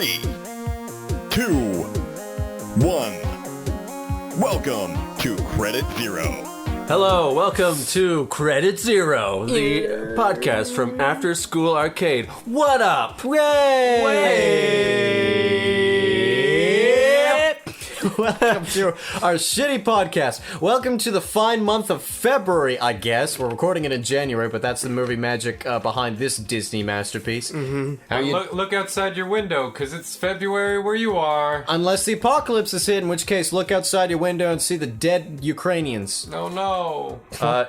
3, 2, 1. Welcome to Credit Zero. Hello, welcome to Credit Zero, the podcast from Afterschool Arcade. What up? Way! Welcome to our shitty podcast. Welcome to the fine month of February, I guess. We're recording it in January, but that's the movie magic behind this Disney masterpiece. Mm-hmm. Look outside your window, because it's February where you are. Unless the apocalypse is hit, in which case look outside your window and see the dead Ukrainians. Oh no.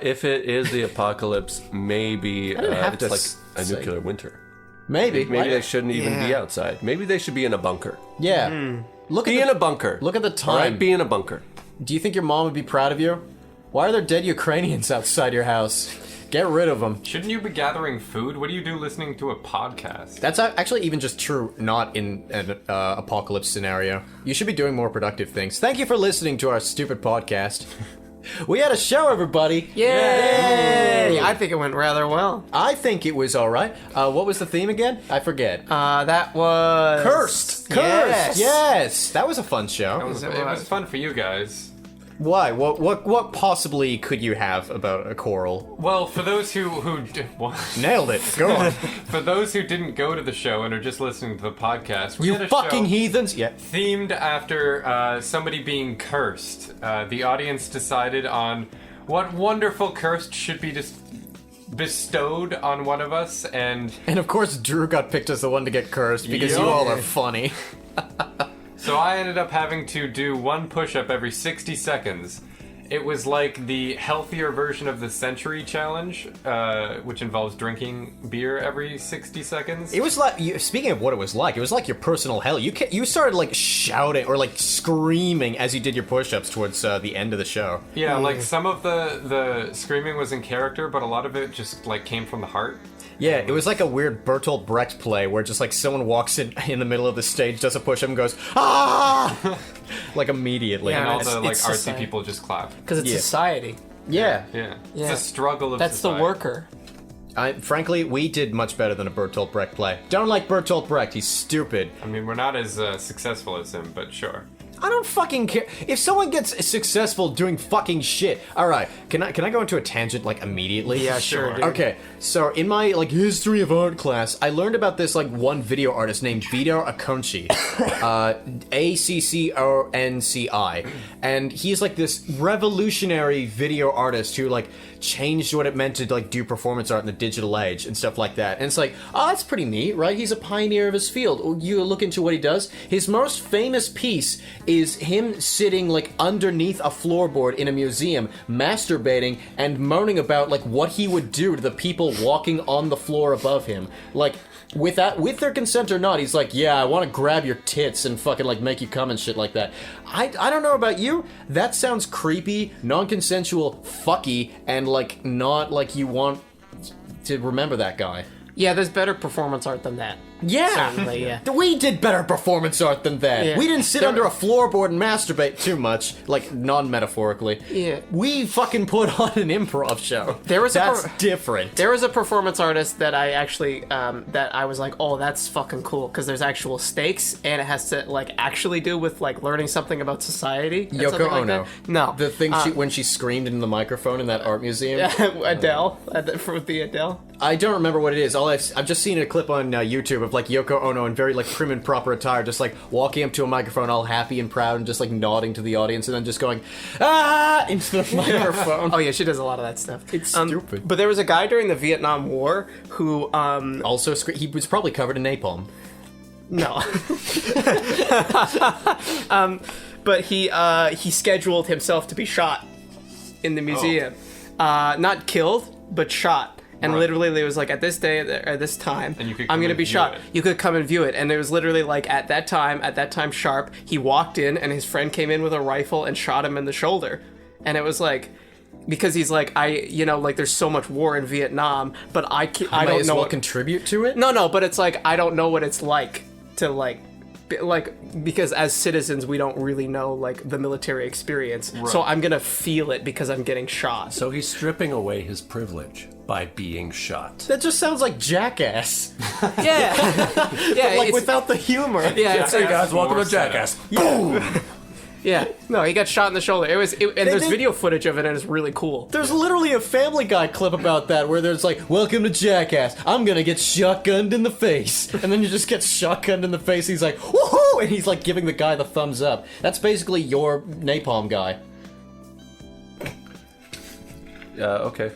If it is the apocalypse, maybe it's like a nuclear winter. Maybe they shouldn't even be outside. Maybe they should be in a bunker. Yeah. Be in a bunker. Look at the time. All right, be in a bunker. Do you think your mom would be proud of you? Why are there dead Ukrainians outside your house? Get rid of them. Shouldn't you be gathering food? What do you do listening to a podcast? That's actually even just true, not in an apocalypse scenario. You should be doing more productive things. Thank you for listening to our stupid podcast. We had a show, everybody. Yay! I think it went rather well. I think it was all right. What was the theme again? I forget. That was... Cursed! Yes! That was a fun show. It was fun for you guys. Why? What possibly could you have about a choral? Well, for those who Nailed it. Go on. For those who didn't go to the show and are just listening to the podcast, we You had a fucking show heathens! Yeah. themed after somebody being cursed. The audience decided on what wonderful curse should be bestowed on one of us, and of course, Drew got picked as the one to get cursed because you all are funny. so I ended up having to do one push-up every 60 seconds. It was like the healthier version of the Century Challenge, which involves drinking beer every 60 seconds. It was like, speaking of what it was like your personal hell. You started like shouting or like screaming as you did your push-ups towards the end of the show. Yeah, like some of the screaming was in character, but a lot of it just like came from the heart. Yeah, it was like a weird Bertolt Brecht play where just like someone walks in the middle of the stage, does a push-up and goes, ah! Like immediately. And all the like it's artsy society. people just clap. Because it's society. Yeah. Yeah. Yeah. It's a struggle of That's society. the worker. Frankly, we did much better than a Bertolt Brecht play. Don't like Bertolt Brecht, he's stupid. I mean, we're not as successful as him, but sure. I don't fucking care. If someone gets successful doing fucking shit, all right. Can I go into a tangent like immediately? Yeah, sure, dude. Okay, so in my like history of art class, I learned about this like one video artist named Vito Acconci, Acconci, and he's like this revolutionary video artist who like changed what it meant to like do performance art in the digital age and stuff like that. And it's like, oh, that's pretty neat, right? He's a pioneer of his field. You look into what he does. His most famous piece is him sitting like underneath a floorboard in a museum, masturbating and moaning about like what he would do to the people walking on the floor above him. Like, with their consent or not, he's like, yeah, I want to grab your tits and fucking like make you come and shit like that. I don't know about you, that sounds creepy, non-consensual, fucky, and like not like you want to remember that guy. Yeah, there's better performance art than that. Yeah, Certainly, yeah. We did better performance art than that. Yeah. We didn't sit under a floorboard and masturbate too much, like non-metaphorically. Yeah. We fucking put on an improv show. That's different. There was a performance artist that I actually, that I was like, oh, that's fucking cool, because there's actual stakes, and it has to, like, actually do with, like, learning something about society. and Yoko something like Ono. that. No. The thing when she screamed into the microphone in that art museum. Adele. For the Adele. I don't remember what it is. I've just seen a clip on YouTube of like Yoko Ono in very like prim and proper attire, just like walking up to a microphone all happy and proud and just like nodding to the audience and then just going ah into the microphone. Oh yeah, she does a lot of that stuff. It's stupid. But there was a guy during the Vietnam War who Also, he was probably covered in napalm. no. But he scheduled himself to be shot in the museum. Not killed, but shot. And Right. literally, it was like, at this day, at this time, And you could I'm come going to and be view shot. it. You could come and view it. And it was literally like, at that time sharp, he walked in and his friend came in with a rifle and shot him in the shoulder. And it was like, because he's like, there's so much war in Vietnam, but I don't know what contribute to it. No, but it's like, I don't know what it's like to because as citizens we don't really know like the military experience. Right. So I'm gonna feel it because I'm getting shot. So he's stripping away his privilege. by being shot. That just sounds like Jackass. Yeah, yeah, Like it's- without the humor. yeah, it's Hey like, guys, welcome to Jackass. Boom! yeah. No, he got shot in the shoulder. And there's did- video footage of it, and it's really cool. There's literally a Family Guy clip about that where there's like, welcome to Jackass, I'm gonna get shotgunned in the face. And then you just get shotgunned in the face, he's like, woohoo! And he's like giving the guy the thumbs up. That's basically your napalm guy. Okay.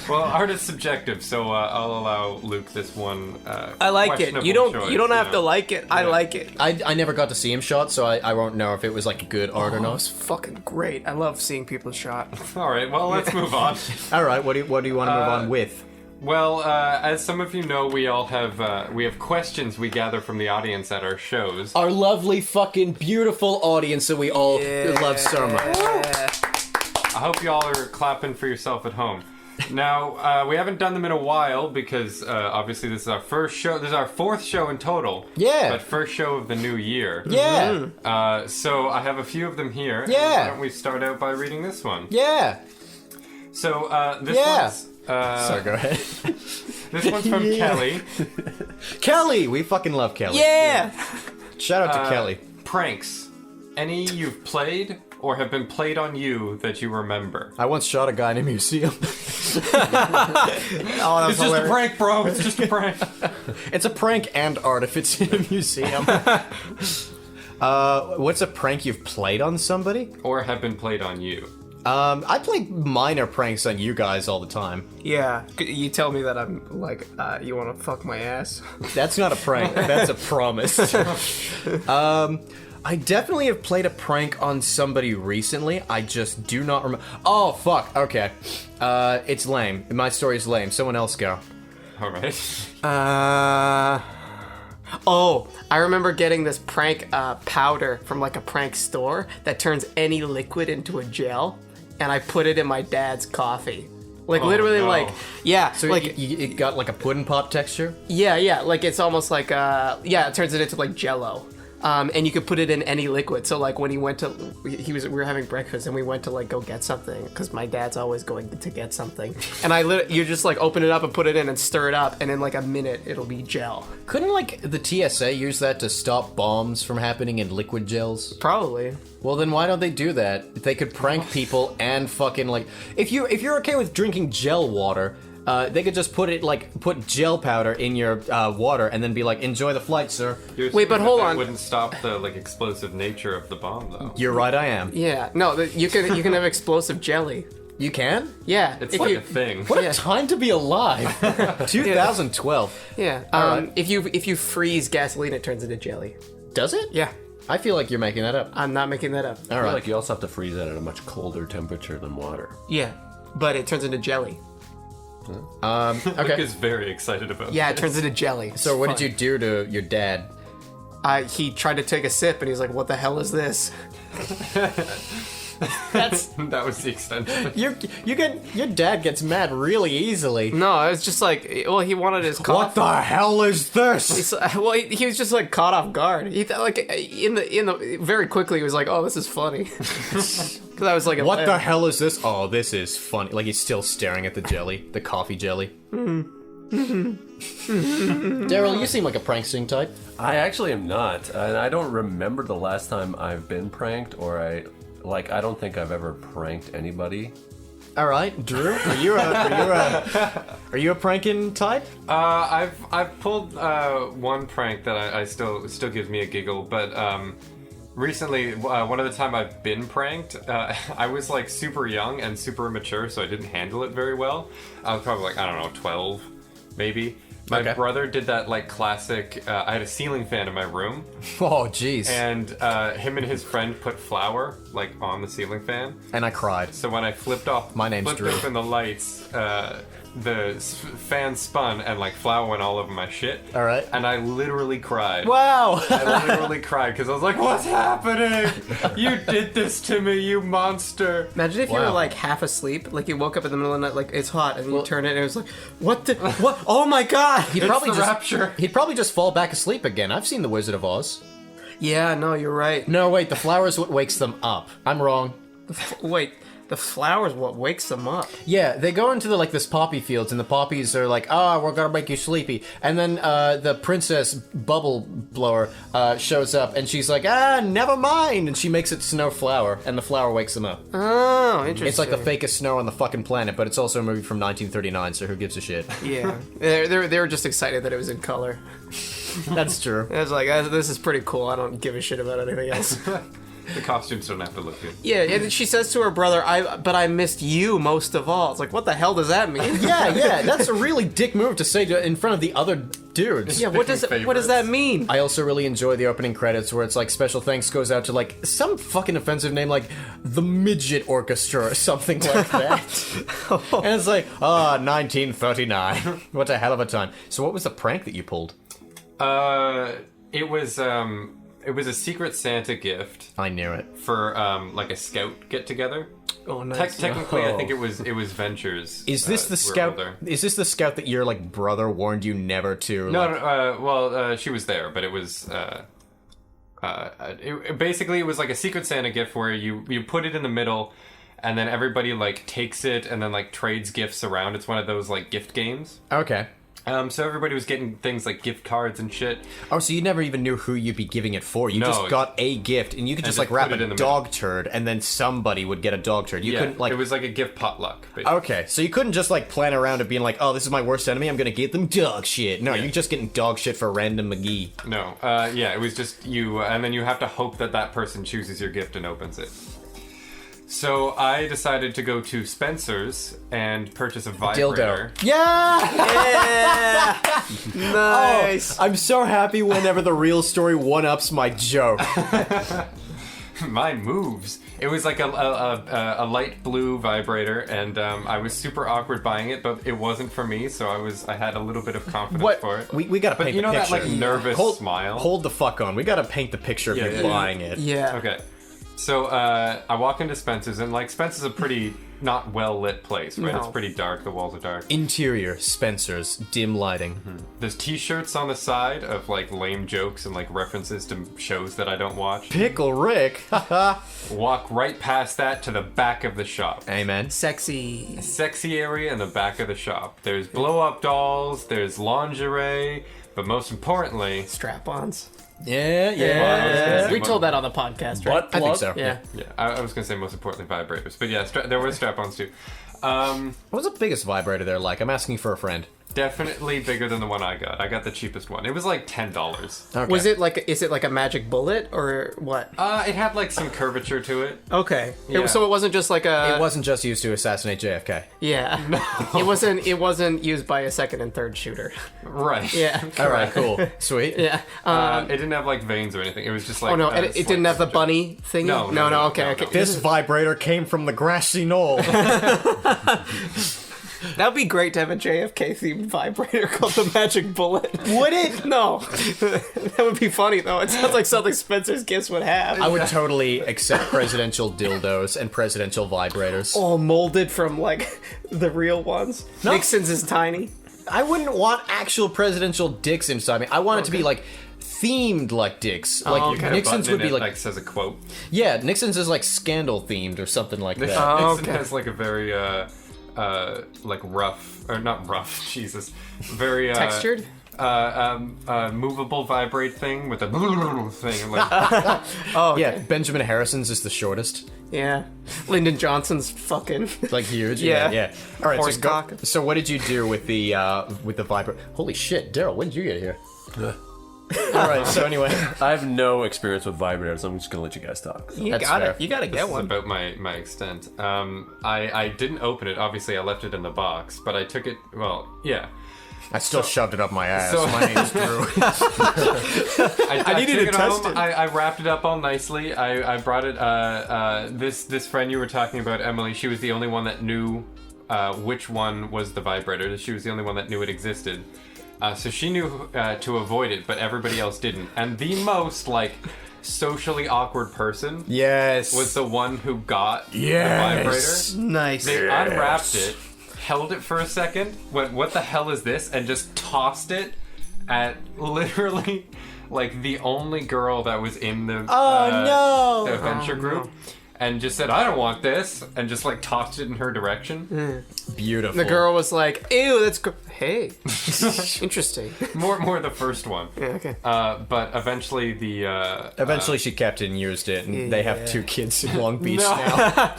Well, art is subjective, so I'll allow Luke this one. I like it. questionable You don't choice, have to like it. I like it. I never got to see him shot, so I won't know if it was like good art or Oh, not. it's fucking great. I love seeing people shot. All right, well, let's move on. Alright, what do you want to move on with? Well, as some of you know, we have questions we gather from the audience at our shows. Our lovely fucking beautiful audience that we all love so much. I hope y'all are clapping for yourself at home. Now, we haven't done them in a while because obviously this is our first show. This is our fourth show in total. Yeah. But first show of the new year. Yeah. So I have a few of them here. Yeah. Why don't we start out by reading this one? Yeah. So this Yeah. one's... Sorry, go ahead. This one's from Yeah. Kelly. Kelly! We fucking love Kelly. Yeah. Shout out to Kelly. Pranks. Any you've played or have been played on you that you remember? I once shot a guy in a museum. It's just a prank, bro. It's just a prank. It's a prank and art if it's in a museum. What's a prank you've played on somebody? Or have been played on you. I play minor pranks on you guys all the time. Yeah. You tell me that I'm like, you want to fuck my ass? That's not a prank. That's a promise. I definitely have played a prank on somebody recently. I just do not remember. Oh, fuck. Okay. It's lame. My story's lame. Someone else go. All right. Oh, I remember getting this prank powder from like a prank store that turns any liquid into a gel, and I put it in my dad's coffee. Like literally, no. like yeah, So like it got like a pudding pop texture? yeah, like it's almost like yeah, it turns it into like Jello. And you could put it in any liquid. So like when he went to, we were having breakfast and we went to like go get something because my dad's always going to get something. And you just like open it up and put it in and stir it up, and in like a minute it'll be gel. Couldn't like the TSA use that to stop bombs from happening in liquid gels? Probably. Well, then why don't they do that? They could prank people and fucking like if you're okay with drinking gel water, they could just put gel powder in your water and then be like, enjoy the flight, sir. Wait, but hold that on. Wouldn't stop the like explosive nature of the bomb, though. You're right, I am. Yeah. No, you can have explosive jelly. You can? Yeah. It's if like you, a thing. What a time to be alive. 2012. yeah. If you freeze gasoline, it turns into jelly. Does it? Yeah. I feel like you're making that up. I'm not making that up. All I feel right. like you also have to freeze that at a much colder temperature than water. Yeah. But it turns into jelly. Luke Okay. is very excited about Yeah, it this. turns into jelly. So what did you do to your dad? He tried to take a sip and he's like, "What the hell is this?" That was the extent of it. Your dad gets mad really easily. No, it was just like, well, he wanted his coffee. What the hell is this? Well, he was just like caught off guard. He thought, like in the very quickly he was like, "Oh, this is funny," because I was like, What the hell is this? Oh, this is funny. Like he's still staring at the jelly, the coffee jelly. Daryl, you seem like a prankster type. I actually am not, and I don't remember the last time I've been pranked, or I don't think I've ever pranked anybody. All right, Drew, are you a pranking type? I've pulled one prank that I still gives me a giggle, but recently one of the time I've been pranked, I was like super young and super immature, so I didn't handle it very well. I was probably like, I don't know, 12 maybe. My Okay. brother did that like classic. I had a ceiling fan in my room, Oh, jeez. and him and his friend put flour like on the ceiling fan. And I cried. So when I flipped My name's Drew. open the lights, the fan spun and like flour went all over my shit. All right. And I literally cried. Wow. I literally cried because I was like, "What's happening? You did this to me, you monster!" Imagine if you were Wow. like half asleep, like you woke up in the middle of the night, like it's hot, and you turn it, and it was like, "What the? What? Oh my god!" He'd It's probably the just rapture. He'd probably just fall back asleep again. I've seen The Wizard of Oz. Yeah, no, you're right. No, wait, the flower is what wakes them up. I'm wrong. Wait, The flower's what wakes them up. Yeah, they go into this poppy fields, and the poppies are like, we're gonna make you sleepy. And then the princess bubble blower shows up, and she's like, never mind. And she makes it snow flower, and the flower wakes them up. Oh, interesting. It's like the fakest snow on the fucking planet, but it's also a movie from 1939, so who gives a shit? Yeah. They were just excited that it was in color. That's true. I was like, this is pretty cool. I don't give a shit about anything else. The costumes don't have to look good. Yeah, and she says to her brother, but I missed you most of all. It's like, what the hell does that mean? Yeah, that's a really dick move to say in front of the other dudes. Yeah, what does that mean? I also really enjoy the opening credits where it's like special thanks goes out to some fucking offensive name like the Midget Orchestra or something like that. And it's like, 1939. What a hell of a time. So what was the prank that you pulled? It was a Secret Santa gift I knew it. for a scout get together. Oh, nice. Technically, I think it was Ventures. Is this the were scout? older. Is this the scout that your brother warned you never to? No, she was there, but it was basically it was like a Secret Santa gift where you put it in the middle, and then everybody takes it and then trades gifts around. It's one of those gift games. Okay. So everybody was getting things like gift cards and shit. Oh, so you never even knew who you'd be giving it for. You No, just got a gift, and you could just just wrap put it a in the dog turd, and then somebody would get a dog turd. You couldn't it was like a gift potluck. Basically. Okay, so you couldn't just plan around it being like, oh, this is my worst enemy, I'm gonna get them dog shit. No, you're just getting dog shit for random McGee. No, it was just you, and then you have to hope that person chooses your gift and opens it. So I decided to go to Spencer's and purchase a vibrator. Dildo. Yeah! Nice. I'm so happy whenever the real story one-ups my joke. Mine moves. It was like a light blue vibrator, and I was super awkward buying it, but it wasn't for me, so I had a little bit of confidence for it. We gotta paint you know the that picture. nervous smile? Hold the fuck on. We gotta paint the picture of you yeah. buying it. Yeah. Okay. So I walk into Spencer's, and Spencer's a pretty not well lit place, right? No. It's pretty dark. The walls are dark. Interior, Spencer's, dim lighting. There's T-shirts on the side of lame jokes and references to shows that I don't watch. Pickle Rick. Haha. Walk right past that to the back of the shop. Amen. Sexy. Sexy area in the back of the shop. There's blow-up dolls. There's lingerie. But most importantly, Strap-ons. Yeah. We told that on the podcast, right? I think so. Yeah. yeah, I was gonna say most importantly vibrators, but yeah, there were strap-ons too. What's the biggest vibrator there like? I'm asking for a friend. Definitely bigger than the one I got. I got the cheapest one. It was $10. Okay. Was it is it like a magic bullet or what? It had some curvature to it. Okay. Yeah. So it wasn't just like a. It wasn't just used to assassinate JFK. Yeah. No. It wasn't used by a second and third shooter. Right. Yeah. All right, cool. Sweet. Yeah. It didn't have veins or anything. It was just Oh no! It didn't have the bunny thingy. No. Okay. Okay. This vibrator came from the grassy knoll. That would be great to have a JFK themed vibrator called the Magic Bullet. Would it? No. That would be funny though. It sounds like something Spencer's Gifts would have. I would totally accept presidential dildos and presidential vibrators. All molded from the real ones. No. Nixon's is tiny. I wouldn't want actual presidential dicks inside me. I want it to be themed like dicks. okay. Nixon's would be says a quote. yeah, Nixon's is scandal themed or something like that. Nixon okay. has a very rough or not rough. Jesus, very Textured? movable vibrate thing with a thing. Oh, Yeah, Benjamin Harrison's is the shortest. yeah. Lyndon Johnson's fucking. Huge. Yeah. Yeah. All right. Horse cock. So what did you do with the vibrator? Holy shit, Daryl, when did you get here? All right. So anyway, I have no experience with vibrators. I'm just gonna let you guys talk. You That's got fair. it. You gotta get This is one. about my extent. I didn't open it. Obviously, I left it in the box, but I took it. Well, yeah. I still shoved it up my ass. so- My name's Drew. I needed took to it test home. it. I wrapped it up all nicely. I brought it. This friend you were talking about, Emily. She was the only one that knew which one was the vibrator. She was the only one that knew it existed. So she knew to avoid it, but everybody else didn't. And the most socially awkward person Yes. was the one who got Yes. the vibrator. Nice. They unwrapped it, held it for a second, went, "What the hell is this?" and just tossed it at literally the only girl that was in the no. adventure group. and just said, "I don't want this," and just like tossed it in her direction. Beautiful. The girl was like, "Ew, that's hey, interesting." More the first one. Yeah, okay. But eventually Eventually, she kept it and used it, and they have 2 kids in Long Beach No. now.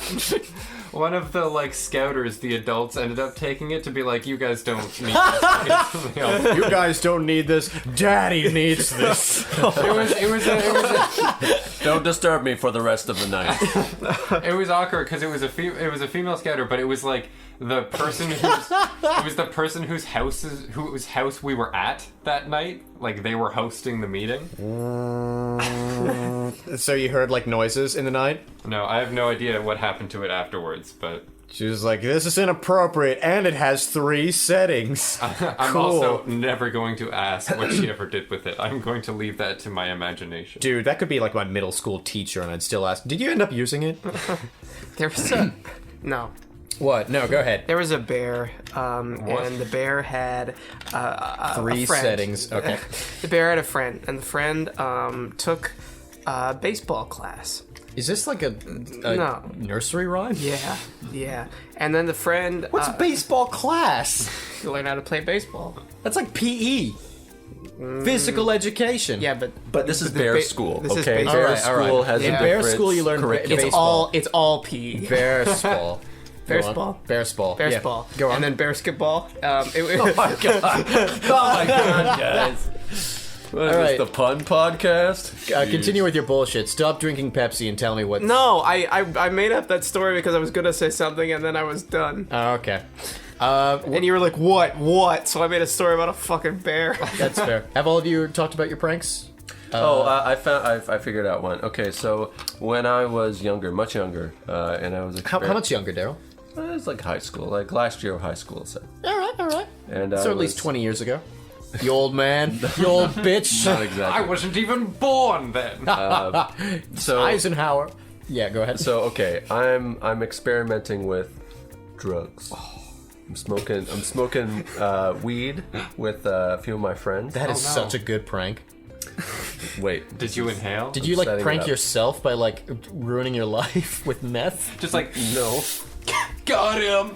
one of the like scouters, the adults, ended up taking it to be like, "You guys don't need this." Something else. You guys don't need this. Daddy needs this. It was Don't disturb me for the rest of the night. it was awkward because it was a female scouter, but it was like the person whose house we were at that night. Like they were hosting the meeting. So you heard like noises in the night? No, I have no idea what happened to it afterwards, but She was like, this is inappropriate, and it has 3 settings. I'm Cool. also never going to ask what she ever did with it. I'm going to leave that to my imagination. Dude, that could be like my middle school teacher, and I'd still ask, did you end up using it? There was a no. What? No, go ahead. There was a bear, and the bear had 3 a friend. settings. Okay. The bear had a friend, and the friend took a baseball class. Is this like a No. nursery rhyme? Yeah. And then the friend What's baseball class? you learn how to play baseball. That's like PE. Physical education. Yeah, but But this is the bear ba- school, this is okay? baseball. Bear Alright, school alright. has Yeah. a Bear different school, you learn curriculum. baseball. it's all PE. Bearsball. Bearsball. Bearsball. Bear Yeah. ball. Go on. And then basketball. Oh my god, guys. What is Alright. this, the pun podcast? Continue with your bullshit. Stop drinking Pepsi and tell me what. No, I made up that story because I was gonna say something and then I was done. Oh, okay. And you were like, what? So I made a story about a fucking bear. That's fair. Have all of you talked about your pranks? I figured out one. Okay, so when I was younger, much younger, and I was How much younger, Daryl? It was like high school, like last year of high school. So, All right. and So I at least was- 20 years ago. You old man. You old bitch. Not I exactly. wasn't even born then. So Eisenhower. Yeah, go ahead. So okay, I'm experimenting with drugs. I'm smoking weed with a few of my friends. That is no. such a good prank. Wait, Did you inhale? Did you like setting it prank up. yourself by like ruining your life with meth? Just like, no, got him.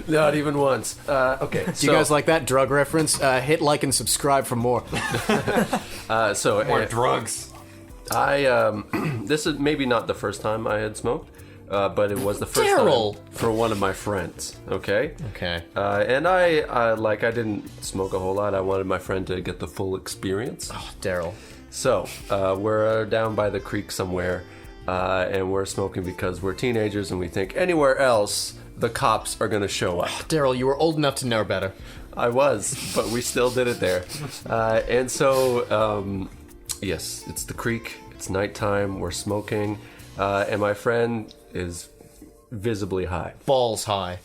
not even once. Okay, Do you guys like that drug reference? Hit like and subscribe for more. so More drugs. I this is maybe not the first time I had smoked, but it was the first Daryl! time for one of my friends. Okay. Okay. And I didn't smoke a whole lot. I wanted my friend to get the full experience. Daryl. So we're down by the creek somewhere, and we're smoking because we're teenagers and we think anywhere else the cops are gonna show up. Daryl, you were old enough to know better. I was, but we still did it there. And so, yes, it's the creek. It's nighttime. We're smoking, and my friend is visibly high. Balls high.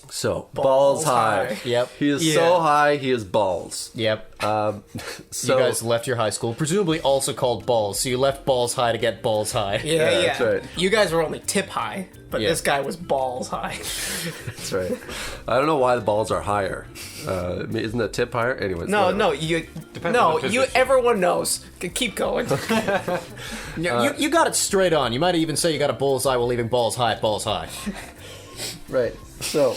So balls high. Yep. He is Yeah. so high. He is balls. Yep. So You guys left your high school, presumably also called balls. So you left balls high to get balls high. Yeah. that's right. You guys were only tip high, but Yeah. this guy was balls high. That's right. I don't know why the balls are higher. Isn't the tip higher? Anyways. whatever. No, on the position. everyone knows. Keep going. You got it straight on. You might even say you got a bull's eye while leaving balls high at balls high. Right. So,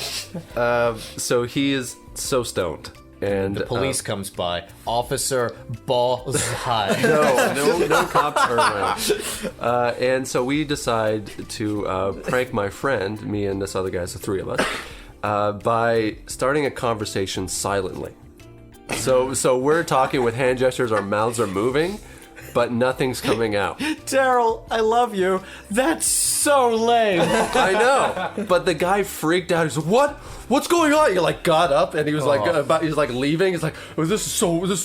so he is so stoned, and The police comes by. Officer balls high. no cops are around. And so we decide to prank my friend, me and this other guy, so 3 of us, by starting a conversation silently. So we're talking with hand gestures, our mouths are moving, but nothing's coming out. Daryl, I love you. That's so lame. I know, but the guy freaked out. He's like, "What? What's going on?" He like got up and he was like, he's like leaving. He's like, oh, "This is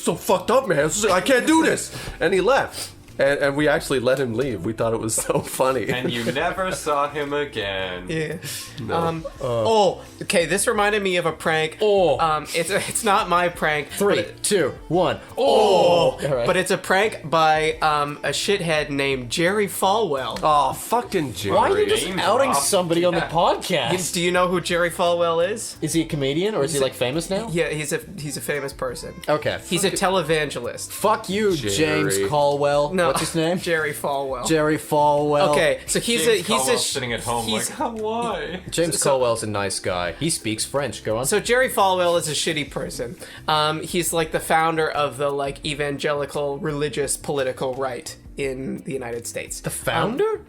so fucked up, man. I can't do this." And he left. And we actually let him leave. We thought it was so funny. And you never saw him again. Yeah. No. Okay. This reminded me of a prank. It's not my prank. 3, 2, 1. Oh. All right. But it's a prank by a shithead named Jerry Falwell. Oh, fucking Jerry. Why are you just Name outing drop. somebody on the podcast? Do you know who Jerry Falwell is? Is he a comedian or is he like famous now? Yeah, he's a famous person. Okay. He's a televangelist. Fuck you, Jerry. James Caldwell. No, What's his name? Jerry Falwell. Jerry Falwell. Okay, so he's sitting at home like, why? James Caldwell's a nice guy. He speaks French. Go on. So Jerry Falwell is a shitty person. He's like the founder of the like evangelical religious political right in the United States. The founder?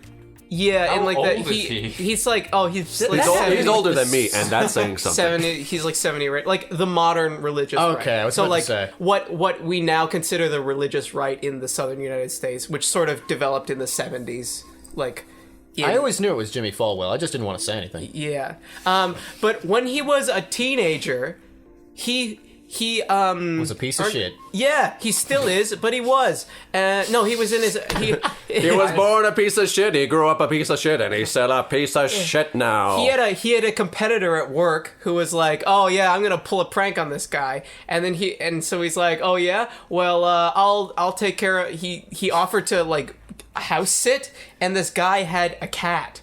Yeah, How and like old that is he? he's like he's like He's older than me, and that's saying something. 70, he's like 70, right? Like the modern religious Okay, right. I was so about to like say. what we now consider the religious right in the southern United States, which sort of developed in the 70s, like. I always knew it was Jimmy Falwell. I just didn't want to say anything. Yeah. But when he was a teenager, he Was a piece of shit. Yeah, he still is, but he was. No, he was in his. He was born a piece of shit. He grew up a piece of shit, and he's still a piece of shit now. He had a competitor at work who was like, "Oh yeah, I'm gonna pull a prank on this guy," and so he's like, "Oh yeah, well I'll take care of." He offered to like house sit, and this guy had a cat,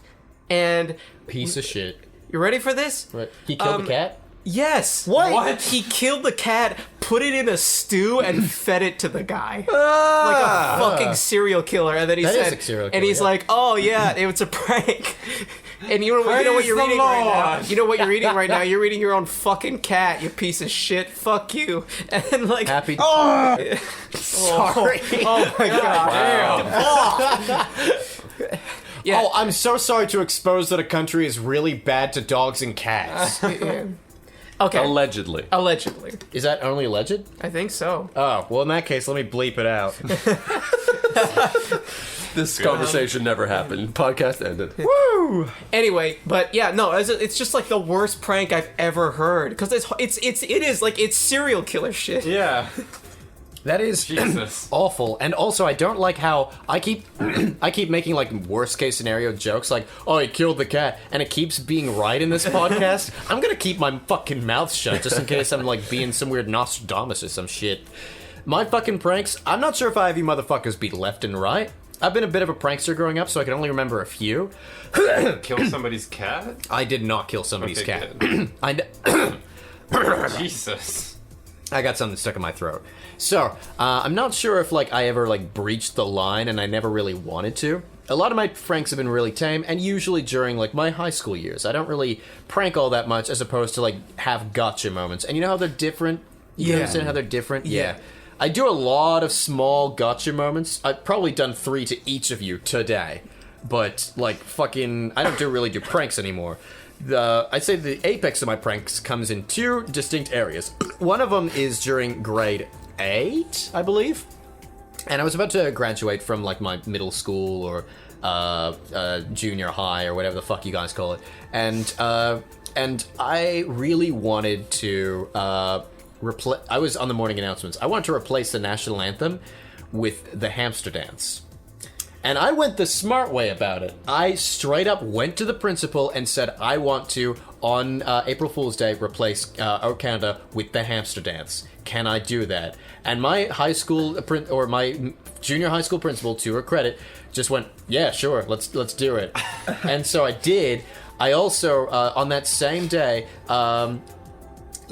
and Piece of shit. you ready for this? Right. He killed the cat? Yes. What? He killed the cat, put it in a stew, and fed it to the guy. Like a fucking serial killer. And then he That is said, a serial and killer, he's yeah. like, "Oh yeah, it was a prank." And you know what Praise you're the reading right now? Lord. You know what you're reading right now? You're reading your own fucking cat, you piece of shit. Fuck you. And like, Happy. sorry. Oh my god. Yeah. Oh, I'm so sorry to expose that a country is really bad to dogs and cats. Okay. Allegedly. Allegedly. Is that only alleged? I think so. Oh, well, in that case, let me bleep it out. This conversation never happened. Podcast ended. Woo! Anyway, but yeah, no, it's just like the worst prank I've ever heard because it's serial killer shit. Yeah. That is Jesus. awful. And also, I don't like how I keep making like worst case scenario jokes like, "Oh, he killed the cat," and it keeps being right in this podcast. I'm gonna keep my fucking mouth shut just in case I'm like being some weird Nostradamus or some shit. My fucking pranks, I'm not sure if I have you motherfuckers beat left and right. I've been a bit of a prankster growing up, so I can only remember a few. Kill somebody's cat? I did not kill somebody's Okay, cat. Jesus. I got something stuck in my throat. So, I'm not sure if like I ever like breached the line, and I never really wanted to. A lot of my pranks have been really tame, and usually during like my high school years. I don't really prank all that much, as opposed to like have gotcha moments. And you know how they're different? You understand how they're different? Yeah. I do a lot of small gotcha moments. I've probably done 3 to each of you today. But like fucking, I don't really do pranks anymore. I'd say the apex of my pranks comes in 2 distinct areas. One of them is during grade 8, I believe. And I was about to graduate from like my middle school or junior high or whatever the fuck you guys call it. And I really wanted to I was on the morning announcements. I wanted to replace the national anthem with the hamster dance. And I went the smart way about it. I straight up went to the principal and said, I want to, on April Fool's Day, replace O Canada with the hamster dance. Can I do that? And my high school, or my junior high school principal, to her credit, just went, yeah, sure, let's do it. And so I did. I also, on that same day,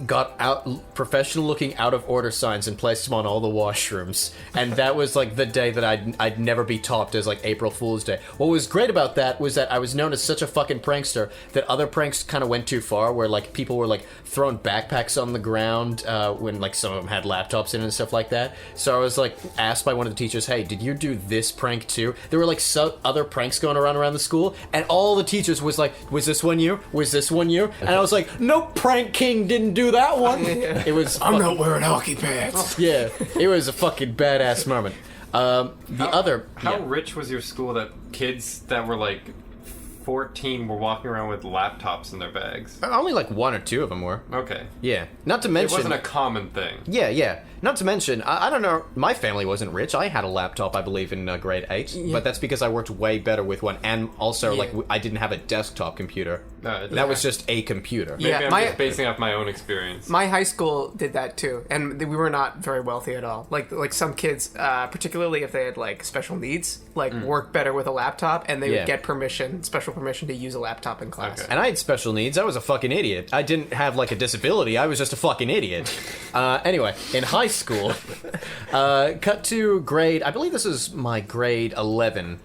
got out professional looking out of order signs and placed them on all the washrooms, and that was like the day that I'd never be topped as like April Fool's Day. What was great about that was that I was known as such a fucking prankster that other pranks kind of went too far, where like people were like throwing backpacks on the ground when like some of them had laptops in it and stuff like that. So I was like asked by one of the teachers, "Hey, did you do this prank too?" There were like other pranks going around the school, and all the teachers was like, "Was this one you? Was this one you?" And I was like, "Nope, Prank King didn't do that one." It was. I'm not wearing hockey pads. Yeah, it was a fucking badass moment. How Rich was your school that kids that were like 14 were walking around with laptops in their bags? Only like 1 or 2 of them were. Okay. Yeah, not to It mention. wasn't a common thing. Yeah. Not to mention, I don't know, my family wasn't rich. I had a laptop, I believe, in grade 8, but that's because I worked way better with one, and also, like, I didn't have a desktop computer. That was just a computer. Maybe Yeah, I'm just basing off my own experience. My high school did that too, and we were not very wealthy at all. Like some kids, particularly if they had like special needs, like work better with a laptop, and they would get special permission to use a laptop in class. Okay. And I had special needs. I was a fucking idiot. I didn't have like a disability. I was just a fucking idiot. Anyway, in high school, cut to grade. I believe this is my grade 11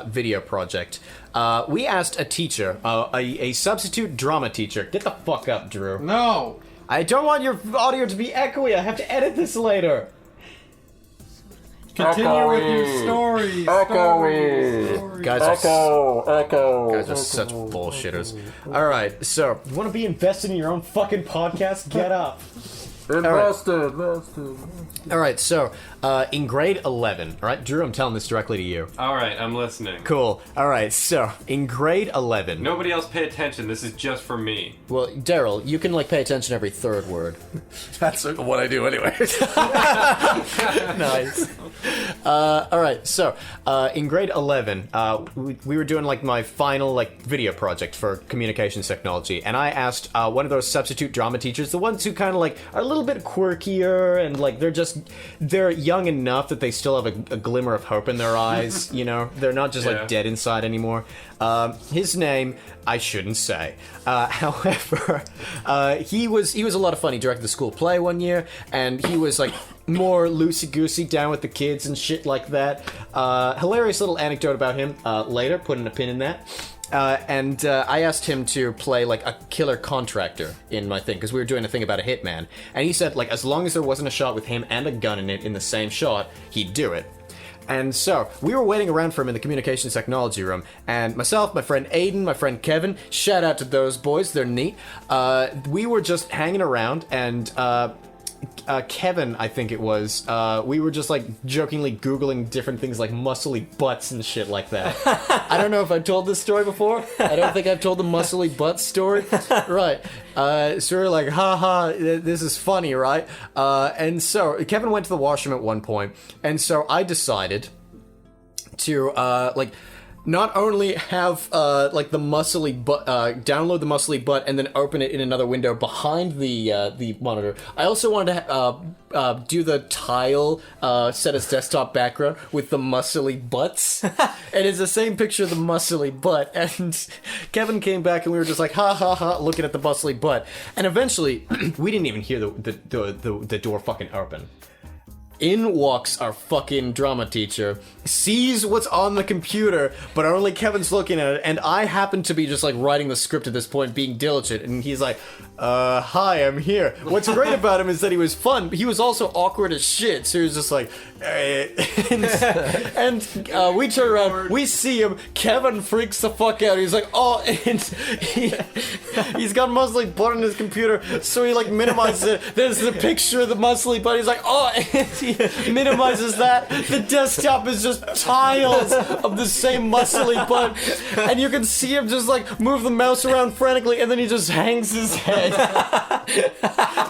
video project. We asked a teacher, a substitute drama teacher. Get the fuck up, Drew. No. I don't want your audio to be echoey. I have to edit this later. Continue with your stories. Stories. Guys are such bullshitters. All right, so you want to be invested in your own fucking podcast? Get up. Invested. All right, so in grade 11, all right, Drew, I'm telling this directly to you. All right, I'm listening. Cool. All right, so in grade 11. Nobody else pay attention. This is just for me. Well, Daryl, you can like pay attention to every third word. That's what I do anyway. Nice. All right, so in grade 11, we were doing like my final like video project for communications technology, and I asked one of those substitute drama teachers, the ones who kind of like are a little bit quirkier and like they're young enough that they still have a glimmer of hope in their eyes. You know, they're not just Yeah. like dead inside anymore. His name I shouldn't say. However, he was a lot of fun. He directed the school play one year, and he was like more loosey-goosey down with the kids and shit like that. Hilarious little anecdote about him later, putting a pin in that. And I asked him to play like a killer contractor in my thing, because we were doing a thing about a hitman. And he said like as long as there wasn't a shot with him and a gun in it in the same shot, he'd do it. And so, we were waiting around for him in the communications technology room, and myself, my friend Aiden, my friend Kevin, shout out to those boys, they're neat. We were just hanging around, and Kevin, I think it was, we were just like jokingly Googling different things like muscly butts and shit like that. I don't know if I've told this story before. I don't think I've told the muscly butts story. Right. So we were like, haha, this is funny, right? And so Kevin went to the washroom at one point, and so I decided to, not only have like the muscly butt, download the muscly butt and then open it in another window behind the monitor. I also wanted to do the tile set as desktop background with the muscly butts, and it's the same picture of the muscly butt. And Kevin came back and we were just like ha ha ha, looking at the muscly butt. And eventually, we didn't even hear the door fucking open. In walks our fucking drama teacher, sees what's on the computer, but only Kevin's looking at it, and I happen to be just like writing the script at this point, being diligent, and he's like, hi, I'm here. What's great about him is that he was fun, but he was also awkward as shit, so he was just like, and we turn around, we see him, Kevin freaks the fuck out, he's like, oh, and he's got muscly butt on his computer, so he like minimizes it, there's the picture of the muscly butt, he's like, oh, and he minimizes that, the desktop is just tiles of the same muscly butt, and you can see him just like move the mouse around frantically, and then he just hangs his head.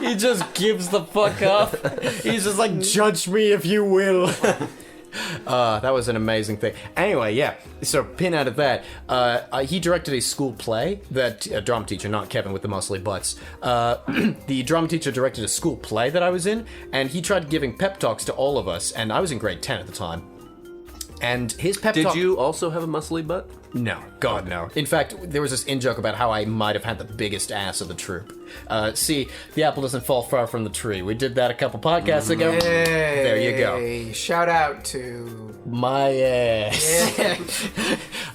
He just gives the fuck up. He's just like, judge me if you will. That was an amazing thing. Anyway, yeah, so pin out of that. He directed a school play that drama teacher, not Kevin with the muscly butts. The drama teacher directed a school play that I was in, and he tried giving pep talks to all of us, and I was in grade 10 at the time. And his pep talk... Did you also have a muscly butt? No, God no. In fact, there was this in-joke about how I might have had the biggest ass of the troop. See, the apple doesn't fall far from the tree. We did that a couple podcasts ago. There you go. Hey, shout out to My ass. Yeah.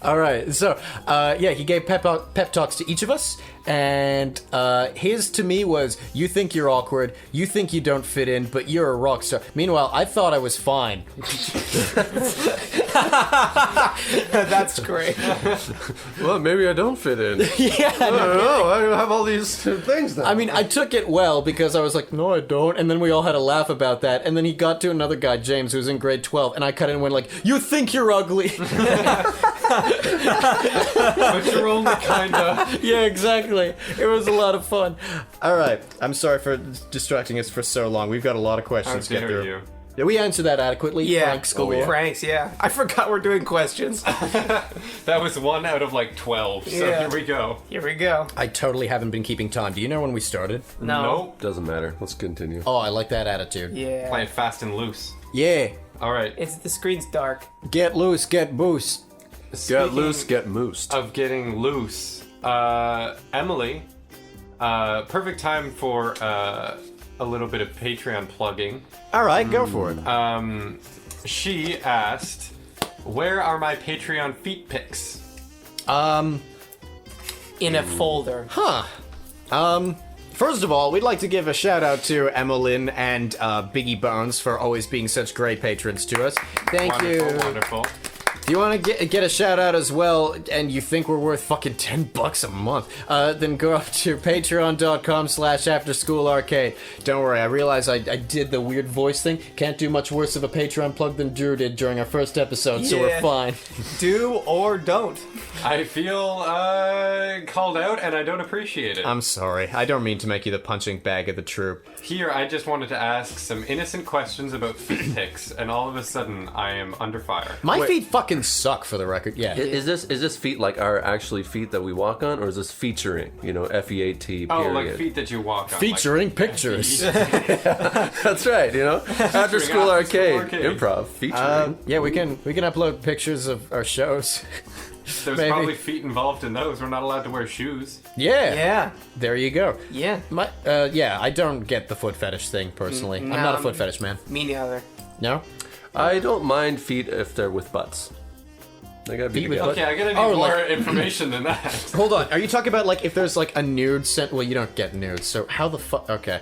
All right, so yeah, he gave pep talks to each of us, and his to me was, you think you're awkward, you think you don't fit in, but you're a rock star. Meanwhile, I thought I was fine. That's great. Well, maybe I don't fit in. Yeah, I don't know. I have all these things now. I mean, I took it well because I was like, no, I don't. And then we all had a laugh about that. And then he got to another guy, James, who was in grade 12. And I cut in and went like, you think you're ugly. But you're only kinda. Yeah, exactly. It was a lot of fun. All right. I'm sorry for distracting us for so long. We've got a lot of questions How to get dare through. you. Did we answer that adequately? Yeah, Frank School. Franks, yeah. I forgot we're doing questions. That was 1 out of like 12, so Yeah. here we go. Here we go. I totally haven't been keeping time. Do you know when we started? No. Nope. Doesn't matter. Let's continue. Oh, I like that attitude. Yeah. Playing fast and loose. Yeah. Alright. The screen's dark. Get loose, get boost. Get loose, get moosed. Of getting loose, Emily, perfect time for a little bit of Patreon plugging. All right, go for it. She asked, "Where are my Patreon feet pics?" In a folder. First of all, we'd like to give a shout out to Emmeline and Biggie Bones for always being such great patrons to us. Thank Wonderful, you. wonderful. If you want to get a shout out as well, and you think we're worth fucking $10 a month, then go up to patreon.com/afterschoolarcade. Don't worry, I realize I did the weird voice thing. Can't do much worse of a Patreon plug than Drew did during our first episode, so we're Yeah. fine. Do or don't. I feel called out, and I don't appreciate it. I'm sorry. I don't mean to make you the punching bag of the troop. Here, I just wanted to ask some innocent questions about feet pics, and all of a sudden, I am under fire. My feet fucking suck, for the record. Yeah. Is this feet like our actually feet that we walk on, or is this featuring? You know, FEAT. Oh, period. like feet that you walk on. Featuring pictures. That's right. You know, after school arcade, Arcade. improv featuring. Yeah, we can upload pictures of our shows. There's maybe. probably feet involved in those. We're not allowed to wear shoes. Yeah. Yeah. There you go. Yeah. Yeah, I don't get the foot fetish thing personally. I'm not a foot fetish man. Me neither. No? I don't mind feet if they're with butts. They gotta be Feet with together. Okay, I gotta need Oh, more like- information than that. Hold on. Are you talking about like if there's like a nude sent? Well, you don't get nudes. So how the fuck? Okay.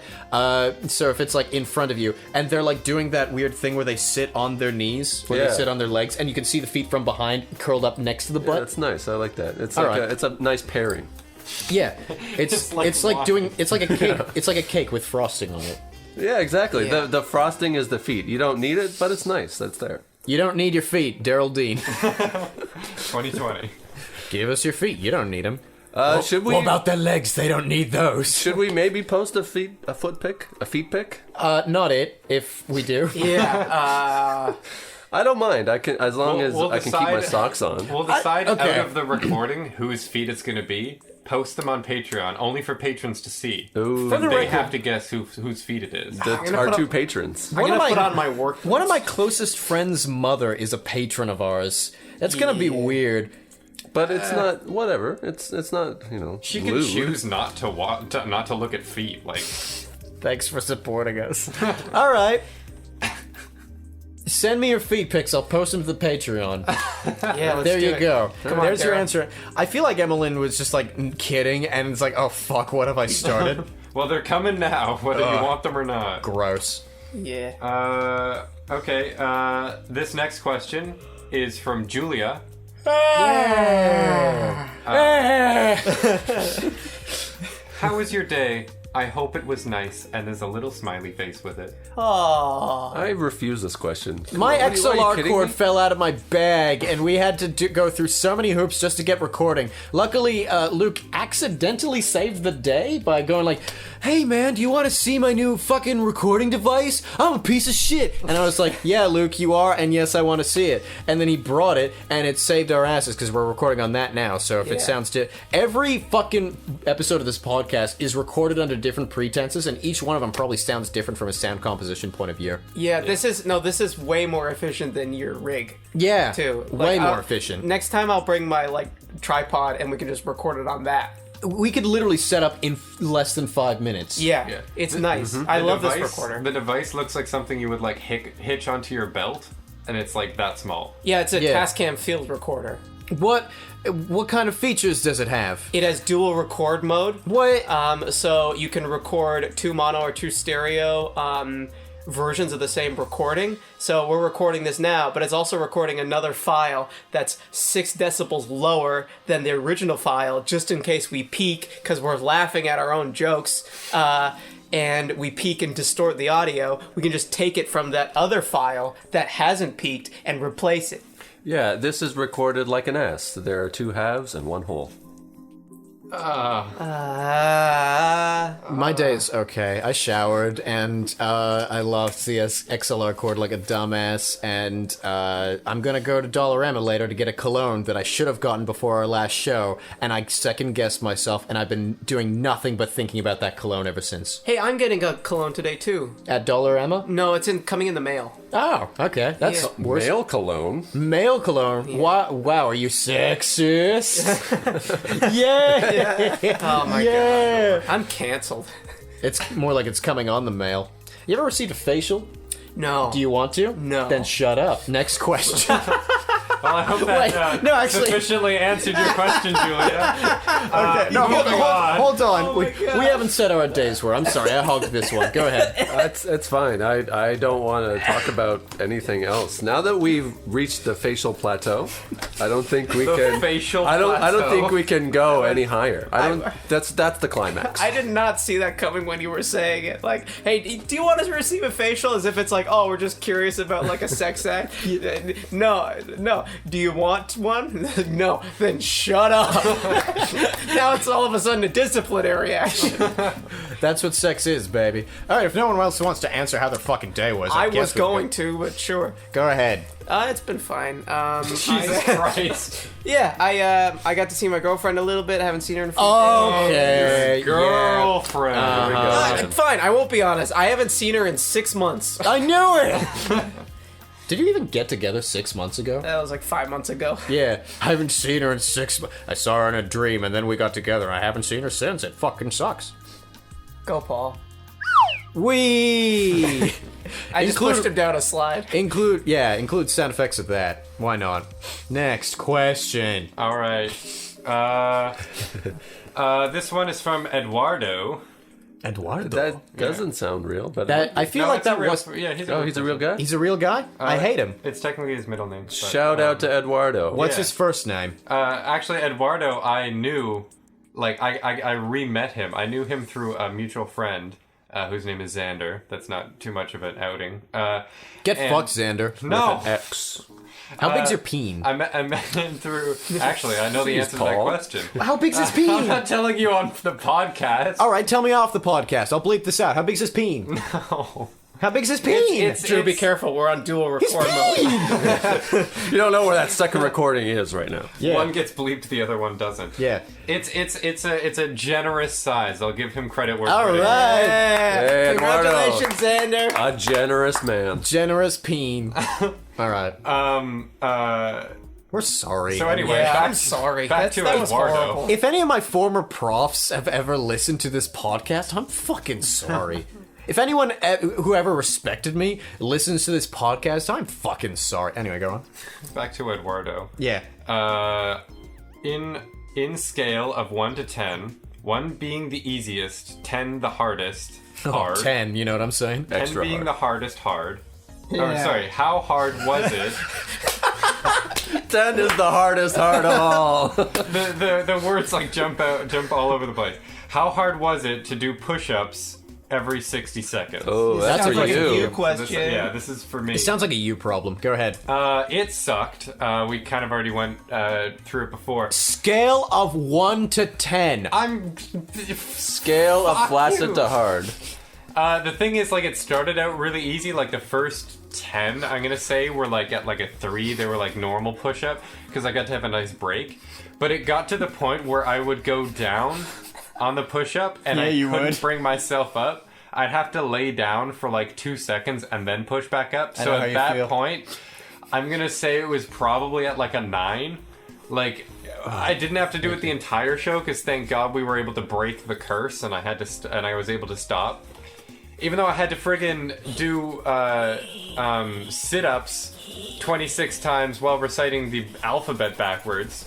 So if it's like in front of you and they're like doing that weird thing where they sit on their knees, where Yeah. they sit on their legs, and you can see the feet from behind curled up next to the Yeah, butt. that's nice. I like that. It's All like right. it's a nice pairing. Yeah. It's like it's like wine. doing it's like a cake. It's like a cake with frosting on it. Yeah, exactly. Yeah. The frosting is the feet. You don't need it, but it's nice. That's there. You don't need your feet, Daryl Dean. 2020. Give us your feet. You don't need them. Should we? What about their legs? They don't need those. Should we maybe post a feet pic? Not it. If we do. Yeah. I don't mind. I can as long as We'll I can keep my decide- socks on. We'll decide okay. out of the recording whose feet it's gonna be. Post them on Patreon, only for patrons to see. Ooh, For the They record, have to guess whose feet it is. our two patrons. I'm gonna put on my work. One of my closest friends' mother is a patron of ours. That's gonna be weird. But it's not whatever. It's not, you know. She can lewd. choose not to not to look at feet. Like, Thanks for supporting us. All right. Send me your feet pics. I'll post them to the Patreon. Yeah, let's There do you it. go. Come on, There's your Daryl. answer. I feel like Emmeline was just like kidding, and it's like, oh fuck, what have I started? well, they're coming now, whether you want them or not. Gross. Yeah. Okay. This next question is from Julia. How was your day? I hope it was nice, and there's a little smiley face with it. I refuse this question. Come My on, are you XLR kidding cord me? fell out of my bag, and we had to go through so many hoops just to get recording. Luckily, Luke accidentally saved the day by going like, "Hey man, do you want to see my new fucking recording device? I'm a piece of shit." And I was like, "Yeah, Luke, you are, and yes, I want to see it." And then he brought it, and it saved our asses because we're recording on that now. So if it sounds every fucking episode of this podcast is recorded under different pretenses, and each one of them probably sounds different from a sound composition point of view. Yeah, this is way more efficient than your rig. Yeah, Too. way Like, more I'll- efficient. Next time I'll bring my like tripod and we can just record it on that. We could literally set up in less than 5 minutes. Yeah, Yeah. it's nice. I The love device- this recorder. The device looks like something you would like hitch onto your belt, and it's like that small. Yeah, it's a Yeah. Tascam field recorder. What kind of features does it have? It has dual record mode. What? So you can record 2 mono or 2 stereo versions of the same recording. So we're recording this now, but it's also recording another file that's 6 decibels lower than the original file, just in case we peak because we're laughing at our own jokes. And we peak and distort the audio. We can just take it from that other file that hasn't peaked and replace it. Yeah, this is recorded like an S. There are 2 halves and 1 whole. My day's okay. I showered and I lost the XLR cord like a dumbass, and I'm gonna go to Dollarama later to get a cologne that I should have gotten before our last show, and I second guessed myself, and I've been doing nothing but thinking about that cologne ever since. Hey, I'm getting a cologne today too. At Dollarama? No, it's coming in the mail. Oh, okay. That's Yeah. worse. Male cologne. Male cologne. Wow, are you sexist? Yeah. Oh my Yeah. god. I'm canceled. It's more like it's coming on the mail. You ever received a facial? No. Do you want to? No. Then shut up. Next question. Well, I hope that Wait, no, actually- sufficiently answered your question, Julia. No, moving on. hold on. We haven't said our days were. I'm sorry, I hogged this one. Go ahead. It's fine. I don't want to talk about anything else. Now that we've reached the facial plateau, I don't think we can. Facial I don't plateau. think we can go any higher. I don't. That's the climax. I did not see that coming when you were saying it. Like, hey, do you want us to receive a facial? As if it's like, oh, we're just curious about like a sex act. No. Do you want one? No. Then shut up. Now it's all of a sudden a disciplinary action. That's what sex is, baby. All right, if no one else wants to answer how their fucking day was, I guess was going to, but sure. Go ahead. It's been fine. Jesus Christ. Yeah, I got to see my girlfriend a little bit. I haven't seen her in a few Okay. Girlfriend. days. Fine, I won't be honest. I haven't seen her in 6 months. I knew it. Did you even get together 6 months ago? That was like 5 months ago. Yeah, I haven't seen her in 6 months. I saw her in a dream, and then we got together. I haven't seen her since. It fucking sucks. Go, Paul. Wee. I just pushed him down a slide. Include sound effects of that. Why not? Next question. All right. This one is from Eduardo. Eduardo. That doesn't sound real, but I feel like it's a that real, was. Yeah, he's he's a real guy. He's a real guy. I hate him. It's technically his middle name. But, Shout out to Eduardo. What's yeah. his first name? Actually, Eduardo, I knew, like, I re-met him. I knew him through a mutual friend whose name is Xander. That's not too much of an outing. Get and- fucked, Xander. No. X. How big's your peen? I met him through... Actually, I know the Jeez, answer to that Paul. question. How big's his I'm peen? not telling you on the podcast. All right, tell me off the podcast. I'll bleep this out. How big's his peen? No. How big's his peen? Drew, be careful. We're on dual record mode. You don't know where that second recording is right now. Yeah. One gets bleeped, the other one doesn't. Yeah. It's a generous size. I'll give him credit where All credit is. right. Hey, Eduardo. Congratulations, Xander. A generous man. Generous peen. All right. We're sorry. So anyway, Yeah, back, I'm sorry. Back to That was Eduardo. horrible. If any of my former profs have ever listened to this podcast, I'm fucking sorry. If anyone who ever respected me listens to this podcast, I'm fucking sorry. Anyway, go on. Back to Eduardo. Yeah. In scale of 1 to 10, 1 being the easiest, 10 the hardest, hard. 10, you know what I'm saying? 10 Extra being hard. the hardest, hard. Or, sorry, how hard was it? 10 is the hardest hard of all. the words like jump all over the place. How hard was it to do push-ups every 60 seconds? Oh, that's Sounds for like a you. you question. This is for me. It sounds like a you problem. Go ahead. It sucked. We kind of already went through it before. Scale of 1 to 10. I'm... Scale of Fuck flaccid you. to hard. The thing is, like, it started out really easy. Like, the first 10, I'm gonna say, were, like, at, like, a 3. They were, like, normal push-up, because I got to have a nice break. But it got to the point where I would go down on the push-up, and I couldn't bring myself up. I'd have to lay down for, like, 2 seconds and then push back up. So know how at you that feel. point, I'm gonna say it was probably at, like, a 9. Like... I didn't have to do it the entire show because thank God we were able to break the curse and I had to and I was able to stop. Even though I had to friggin' do sit-ups 26 times while reciting the alphabet backwards.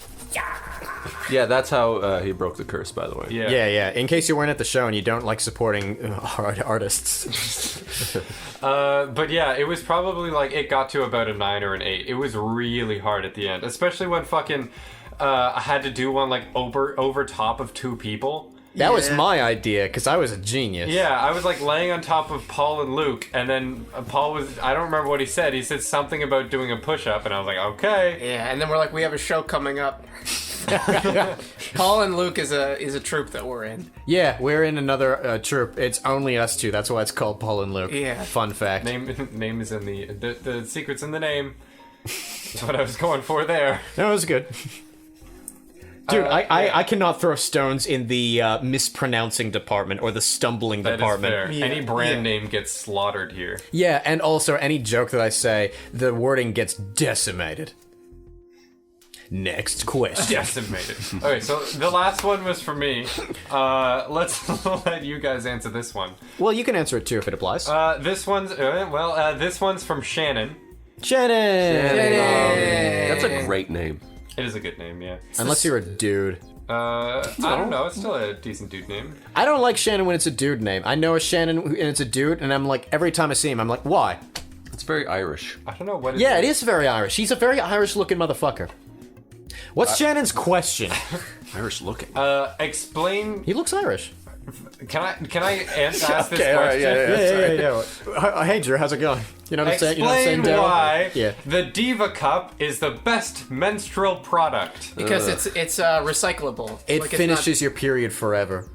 Yeah, that's how he broke the curse, by the way. Yeah. Yeah. In case you weren't at the show and you don't like supporting artists. But yeah, it was probably like it got to about a 9 or an 8. It was really hard at the end, especially when fucking I had to do one like over top of 2 people. That was my idea, because I was a genius. Yeah, I was like laying on top of Paul and Luke, and then Paul was, I don't remember what he said. He said something about doing a push-up, and I was like, okay. Yeah, and then we're like, we have a show coming up. Paul and Luke is a troupe that we're in. Yeah, we're in another troupe. It's only us two. That's why it's called Paul and Luke. Yeah. Fun fact. Name is in the secret's in the name. That's what I was going for there. That was good. Dude, I cannot throw stones in the mispronouncing department or the stumbling That is department. fair. Any brand name gets slaughtered here. Yeah, and also any joke that I say, the wording gets decimated. Next question. Decimated. Okay, so the last one was for me. Let's let you guys answer this one. Well, you can answer it too if it applies. This one's from Shannon. Shannon! That's a great name. It is a good name, yeah. Unless you're a dude. I don't know. It's still a decent dude name. I don't like Shannon when it's a dude name. I know a Shannon and it's a dude, and I'm like, every time I see him, I'm like, why? It's very Irish. I don't know what. Yeah, it is very Irish. He's a very Irish-looking motherfucker. What's Shannon's question? Irish looking. Explain. He looks Irish. Can I ask this Okay, question? all right, yeah. Hey, Drew, how's it going? You know what I'm saying? You know what I'm saying, Explain Daryl? why Yeah. the Diva Cup is the best menstrual product. Because it's recyclable. It Like, it's finishes your period forever.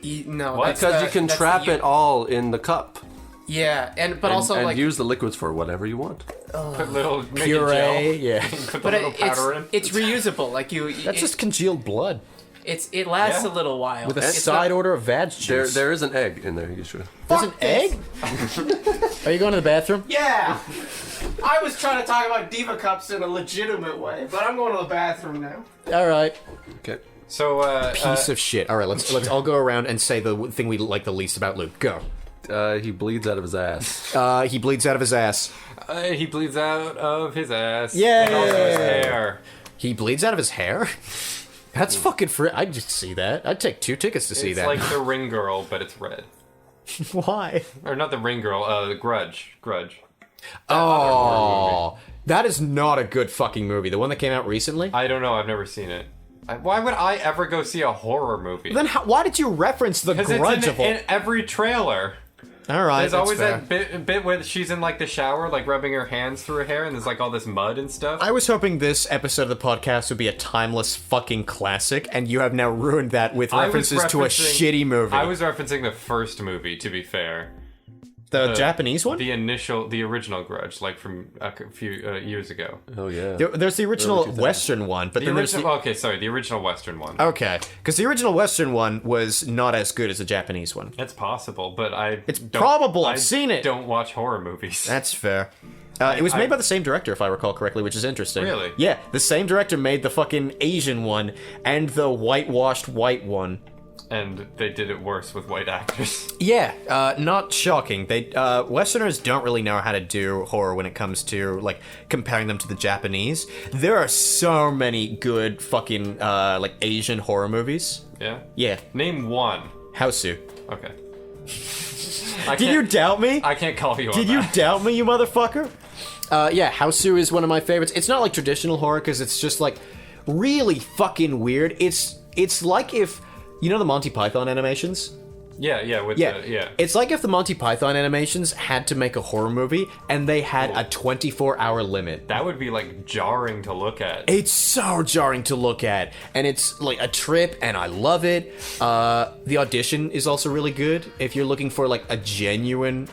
not, no, What? that's Because the- you can that's trap the- it all in the cup. Yeah, but also and like, use the liquids for whatever you want. Put little make it Puree, gel. yeah. Put the but little powder in. it's reusable. Like That's just congealed blood it lasts Yeah. a little while with a It's side not- order of vag juice. There is an egg in there. You should. There's an Fuck this. egg? Are you going to the bathroom? Yeah, I was trying to talk about Diva Cups in a legitimate way, but I'm going to the bathroom now. All right. Okay. So Piece of shit. All right, let's all go around and say the thing we like the least about Luke. Go. He bleeds out of his ass. He bleeds out of his ass. he bleeds out of his ass. Yay! And also his hair. He bleeds out of his hair? That's fucking free. I'd just see that. I'd take 2 tickets to see It's that. like the Ring Girl, but it's red. Why? Or not the Ring Girl, the Grudge. Grudge. Oh, that is not a good fucking movie. The one that came out recently? I don't know. I've never seen it. Why would I ever go see a horror movie? Then why did you reference the Because Grudge it's of in every trailer. All right, There's that's always fair. that bit where she's in like the shower, like rubbing her hands through her hair, and there's like all this mud and stuff. I was hoping this episode of the podcast would be a timeless fucking classic, and you have now ruined that with I was references to a referencing- shitty movie. I was referencing the first movie, to be fair. the Japanese one? The original Grudge, like from a few years ago. Oh yeah. There's the original Early 2000s. Western one, but The then there's original, the... okay, sorry, the original Western one. Okay, because the original Western one was not as good as the Japanese one. It's possible, but It's probable, I've seen it. Don't watch horror movies. That's fair. It was made by the same director, if I recall correctly, which is interesting. Really? Yeah, the same director made the fucking Asian one and the whitewashed white one. And they did it worse with white actors. Yeah, not shocking. They Westerners don't really know how to do horror when it comes to like comparing them to the Japanese. There are so many good fucking like Asian horror movies. Yeah? Yeah, Name one. Houseu. Okay. Did you doubt me? I can't call you on Did you that. doubt me, you motherfucker? Yeah, Houseu is one of my favorites. It's not like traditional horror because it's just like really fucking weird. It's like if you know the Monty Python animations. Yeah. Yeah. It's like if the Monty Python animations had to make a horror movie and they had a 24-hour limit. That would be like jarring to look at. It's so jarring to look at, and it's like a trip, and I love it. The Audition is also really good if you're looking for like a genuine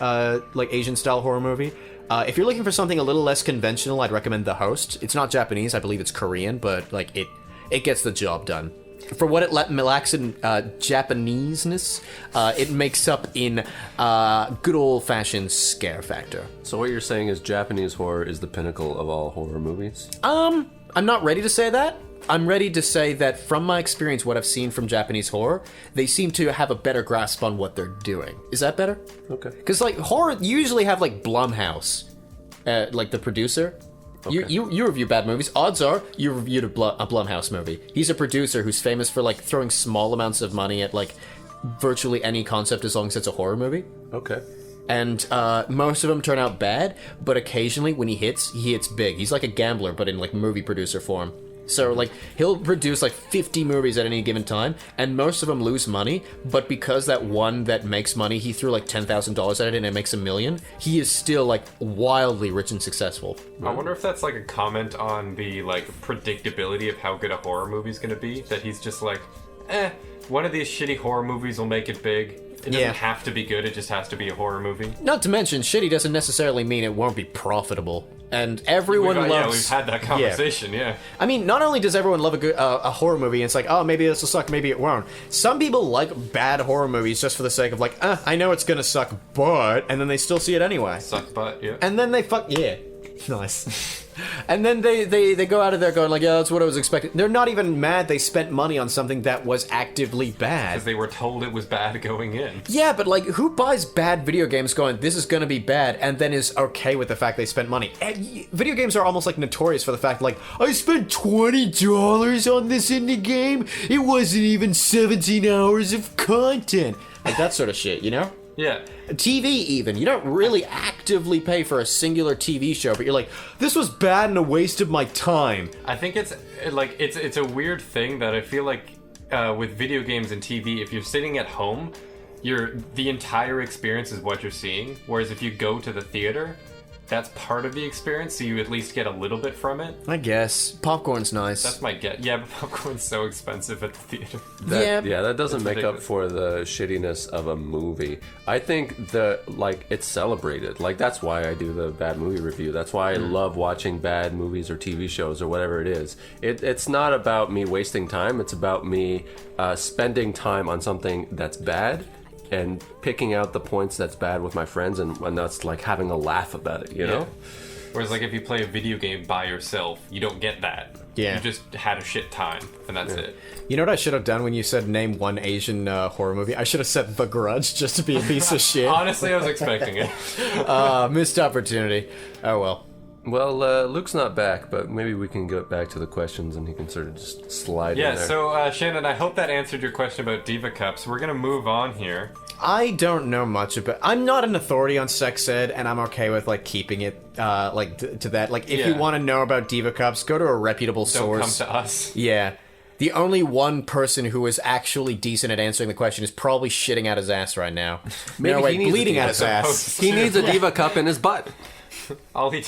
like Asian-style horror movie. If you're looking for something a little less conventional, I'd recommend The Host. It's not Japanese, I believe it's Korean, but like it gets the job done. For what it lacks in Japaneseness, it makes up in good old-fashioned scare factor. So what you're saying is Japanese horror is the pinnacle of all horror movies? I'm not ready to say that. I'm ready to say that from my experience, what I've seen from Japanese horror, they seem to have a better grasp on what they're doing. Is that better? Okay. Because like horror, you usually have like Blumhouse, like the producer. You review bad movies. Odds are you reviewed a Blumhouse movie. He's a producer who's famous for like throwing small amounts of money at like virtually any concept as long as it's a horror movie. Okay. And most of them turn out bad, but occasionally when he hits big. He's like a gambler, but in like movie producer form. So like he'll produce like 50 movies at any given time, and most of them lose money. But because that one that makes money, he threw like $10,000 at it and it makes $1 million. He is still like wildly rich and successful. I wonder if that's like a comment on the like predictability of how good a horror movie's gonna be. That he's just like, one of these shitty horror movies will make it big. It doesn't Yeah. have to be good, it just has to be a horror movie. Not to mention, shitty doesn't necessarily mean it won't be profitable. And everyone loves. Yeah, we've had that conversation, yeah. I mean, not only does everyone love a horror movie, and it's like, oh, maybe this will suck, maybe it won't. Some people like bad horror movies just for the sake of like, I know it's gonna suck, but, and then they still see it anyway. Suck butt, yeah. And then they nice. And then they go out of there going like, yeah, that's what I was expecting. They're not even mad they spent money on something that was actively bad. Because they were told it was bad going in. Yeah, but like, who buys bad video games going, this is gonna be bad, and then is okay with the fact they spent money? And video games are almost like notorious for the fact like, I spent $20 on this indie game, it wasn't even 17 hours of content. Like that sort of shit, you know? Yeah. TV even. You don't really actively pay for a singular TV show, but you're like, this was bad and a waste of my time. I think it's a weird thing that I feel like with video games and TV, if you're sitting at home, the entire experience is what you're seeing. Whereas if you go to the theater, that's part of the experience, so you at least get a little bit from it. I guess. Popcorn's nice. That's my guess. Yeah, but popcorn's so expensive at the theater. That doesn't make up ridiculous. for the shittiness of a movie. I think it's celebrated. Like, that's why I do the bad movie review. That's why I love watching bad movies or TV shows or whatever it is. It's not about me wasting time. It's about me spending time on something that's bad and picking out the points that's bad with my friends, and that's like having a laugh about it, you know? Whereas, like, if you play a video game by yourself, you don't get that. Yeah. You just had a shit time, and that's it. You know what I should have done when you said name one Asian horror movie? I should have said The Grudge just to be a piece of shit. Honestly, I was expecting it. Missed opportunity. Oh well. Well, Luke's not back, but maybe we can get back to the questions and he can sort of just slide in Yeah, there. so, Shannon, I hope that answered your question about Diva Cups. We're gonna move on here. I don't know much about. I'm not an authority on sex ed, and I'm okay with like keeping it to that. Like, if you Yeah. want to know about Diva Cups, go to a reputable Don't source. come to us. Yeah. The only one person who is actually decent at answering the question is probably shitting out his ass right now. Maybe no, wait, he needs a bleeding Diva out his Cup. ass. He needs a Diva Cup in his butt. All he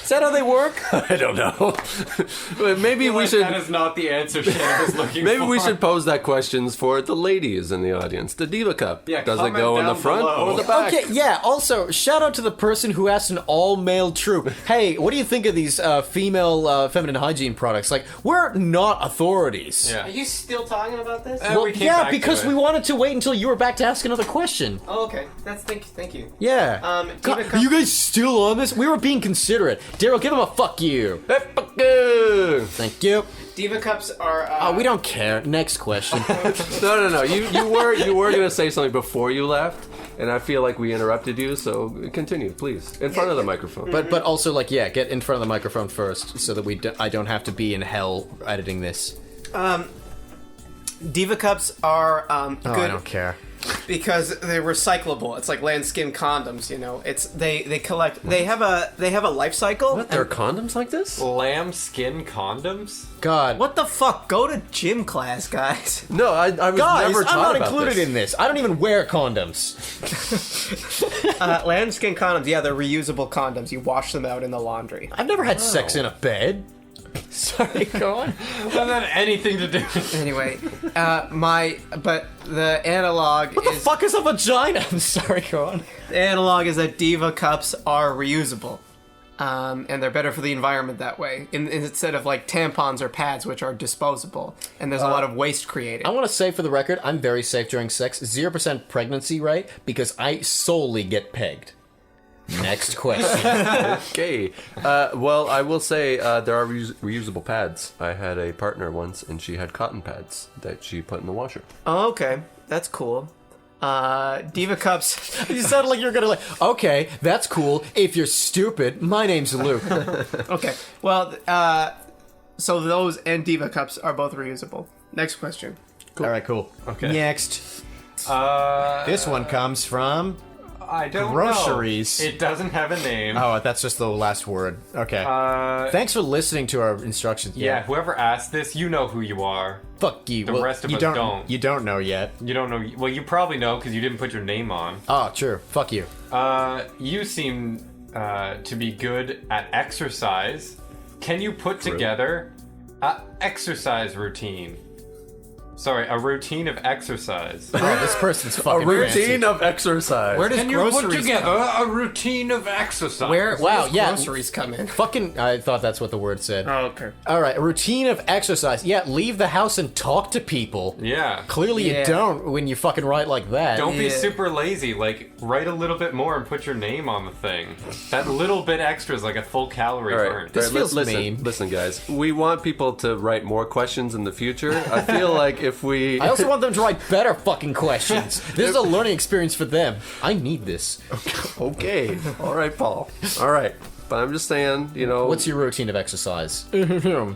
Is that how they work? I don't know. But maybe we should. That is not the answer Shannon is looking Maybe for. we should pose that questions for the ladies in the audience. The Diva Cup. Yeah, Does it comment go in the down front below. or the back? Okay, yeah, also, shout out to the person who asked an all-male troop, hey, what do you think of these female feminine hygiene products? Like, we're not authorities. Yeah. Are you still talking about this? Well, we came yeah, back to because it. we wanted to wait until you were back to ask another question. Oh, okay. Thank you. Yeah. Diva God, Cup- are you guys still on this? We were being considerate. Daryl, give him a fuck you. Thank you. Diva Cups are. Oh, we don't care. Next question. No. You were gonna say something before you left, and I feel like we interrupted you. So continue, please, in front of the microphone. but also, like, yeah, get in front of the microphone first, so that I don't have to be in hell editing this. Diva Cups are Oh, good I don't care. because they're recyclable. It's like lambskin condoms, you know. It's they collect. They have a life cycle. What? There are condoms like this? Lamb skin condoms? God. What the fuck? Go to gym class, guys. No, I was Guys, never I'm taught not about included this. in this. I don't even wear condoms. Lambskin condoms. Yeah, they're reusable condoms. You wash them out in the laundry. I've never had sex in a bed. Sorry, go on. Doesn't have anything to do with Anyway, but the analog What the is fuck is a vagina? I'm sorry, go on. the analog is that Diva Cups are reusable. And they're better for the environment that way, instead of like tampons or pads, which are disposable, and there's a lot of waste created. I want to say for the record, I'm very safe during sex. 0% pregnancy rate because I solely get pegged. Next question. Okay. Well, I will say there are reusable pads. I had a partner once, and she had cotton pads that she put in the washer. Oh, okay, that's cool. Diva Cups. You sound like you're gonna like, okay, that's cool. If you're stupid, my name's Luke. Okay, well, so those and Diva Cups are both reusable. Next question. All right, cool. Okay. Next. it. This one comes from... I don't Groceries. know. It doesn't have a name. Oh, that's just the last word. Okay. Thanks for listening to our instructions. Yeah, whoever asked this, you know who you are. Fuck you. The Well, rest of you us don't. You don't know yet. You don't know. Well, you probably know because you didn't put your name on. Oh, true. Fuck you. You seem to be good at exercise. Can you put together an exercise routine? Sorry, a routine of exercise. Oh, this person's fucking A routine fancy. of exercise. Where does Can you put groceries together come? a routine of exercise? Where Wow, does yeah. groceries come in? Fucking, I thought that's what the word said. Oh, okay. All right, a routine of exercise. Yeah, leave the house and talk to people. Yeah. Clearly Yeah. you don't when you fucking write like that. Don't be Yeah. super lazy. Like, write a little bit more and put your name on the thing. That little bit extra is like a full calorie All right, burn. This feels listen, mean. Listen, guys. We want people to write more questions in the future. I feel like if we... I also want them to write better fucking questions. This is a learning experience for them. I need this. Okay. All right, Paul. All right. But I'm just saying, you know... What's your routine of exercise? Okay.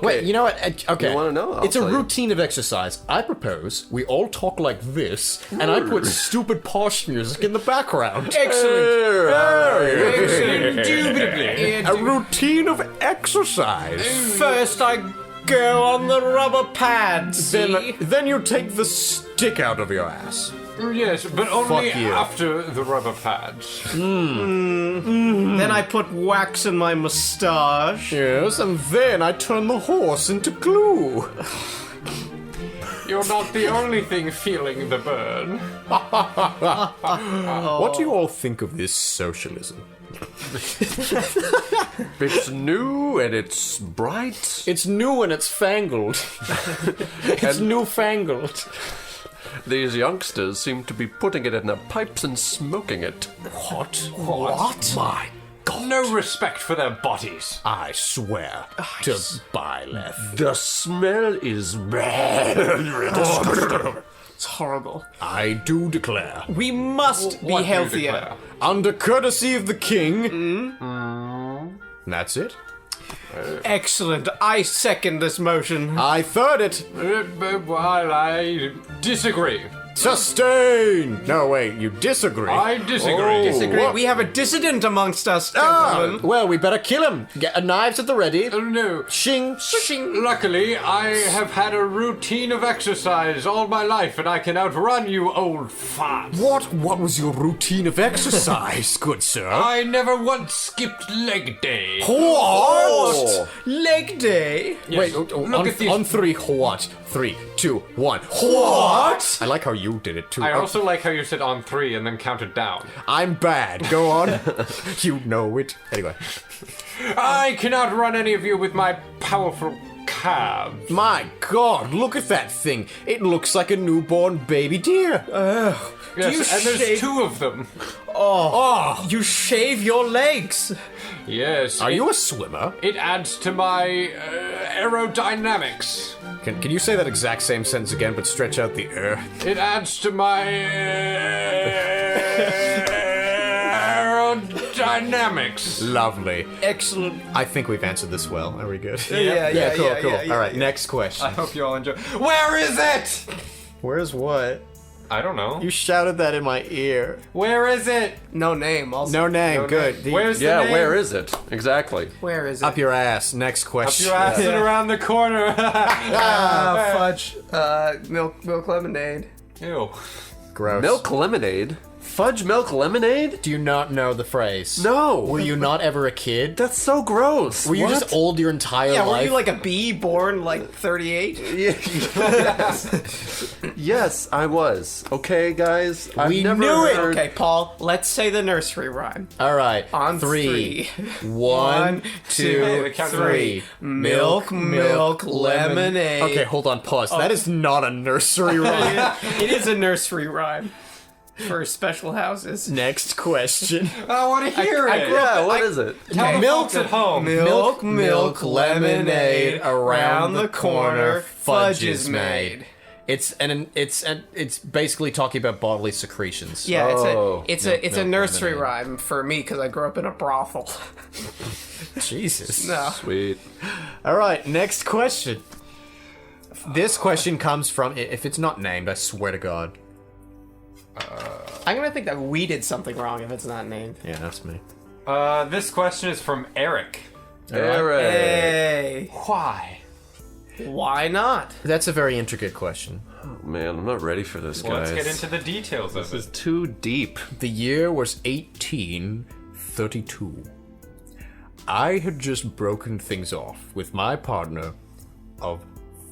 Wait, you know what? Okay. You wanna know? I'll It's a tell you. routine of exercise. I propose we all talk like this, and I put stupid posh music in the background. Indubitably. A routine of exercise. First, I go on the rubber pads. Then you take the stick out of your ass. Yes, but only Fuck you. after the rubber pads. Then I put wax in my mustache. Yes, and then I turn the horse into glue. You're not the only thing feeling the burn. What do you all think of this socialism? It's new and it's bright. It's new and it's fangled. It's newfangled. These youngsters seem to be putting it in their pipes and smoking it. What? My God. No respect for their bodies. I swear to Byleth. The smell is It's horrible. I do declare, We must be What do you healthier. declare? under courtesy of the king. That's it. Excellent. I second this motion. I third it. While I disagree. Sustain. No, wait, you disagree. I disagree. Disagree. We have a dissident amongst us, gentlemen. Well, we better kill him. Get knives at the ready. No. Shing. Luckily, I have had a routine of exercise all my life, and I can outrun you, old fart. What was your routine of exercise, good sir? I never once skipped leg day. What? Leg day. Yes. Wait, Look at these. on three, what? 3, 2, 1. What? I like how you did it too. I also like how you said on 3 and then counted down. I'm bad. Go on. You know it. Anyway. I can outrun any of you with my powerful calves. My God, look at that thing. It looks like a newborn baby deer. Yes, and there's shave- 2 of them. You shave your legs. Yes. Are you a swimmer? It adds to my aerodynamics. Can you say that exact same sentence again, but stretch out the It adds to my aerodynamics. Lovely. Excellent. I think we've answered this well. Are we good? Yeah, cool. yeah, All right, next question. I hope you all enjoy. Where is it? Where's what? I don't know. You shouted that in my ear. Where is it? No name. Also. No name. No Good. name. Where's the Yeah, name? where is it? Exactly. Where is it? Up your ass. Next question. You asked it around the corner. Fudge. Milk lemonade. Ew. Gross. Milk lemonade? Fudge milk lemonade? Do you not know the phrase? No. Were you not ever a kid? That's so gross. Were you What? just old your entire Yeah, life? were you like a bee born like 38? Yes, I was. Okay, guys. I've We never knew it! heard- Okay, Paul, let's say the nursery rhyme. All right. On 3. three. 1, 2, count to 3. Milk, lemonade. Okay, hold on. Pause. That is not a nursery rhyme. It is a nursery rhyme for special houses. Next question. I want to hear I it. grew up- Yeah, what is it? Tell the folks at home. Milk, lemonade. Around the corner, fudge is made. It's basically talking about bodily secretions. Yeah, Oh. it's Milk, a nursery lemonade. rhyme for me because I grew up in a brothel. Jesus. No. Sweet. All right, next question. This question comes from, if it's not named, I swear to God. I'm gonna think that we did something wrong if it's not named. Yeah, that's me. This question is from Eric. Eric. Hey, Why? why not? That's a very intricate question. Man, I'm not ready for this, Well, guys. let's get into the details of This is it. too deep. The year was 1832. I had just broken things off with my partner of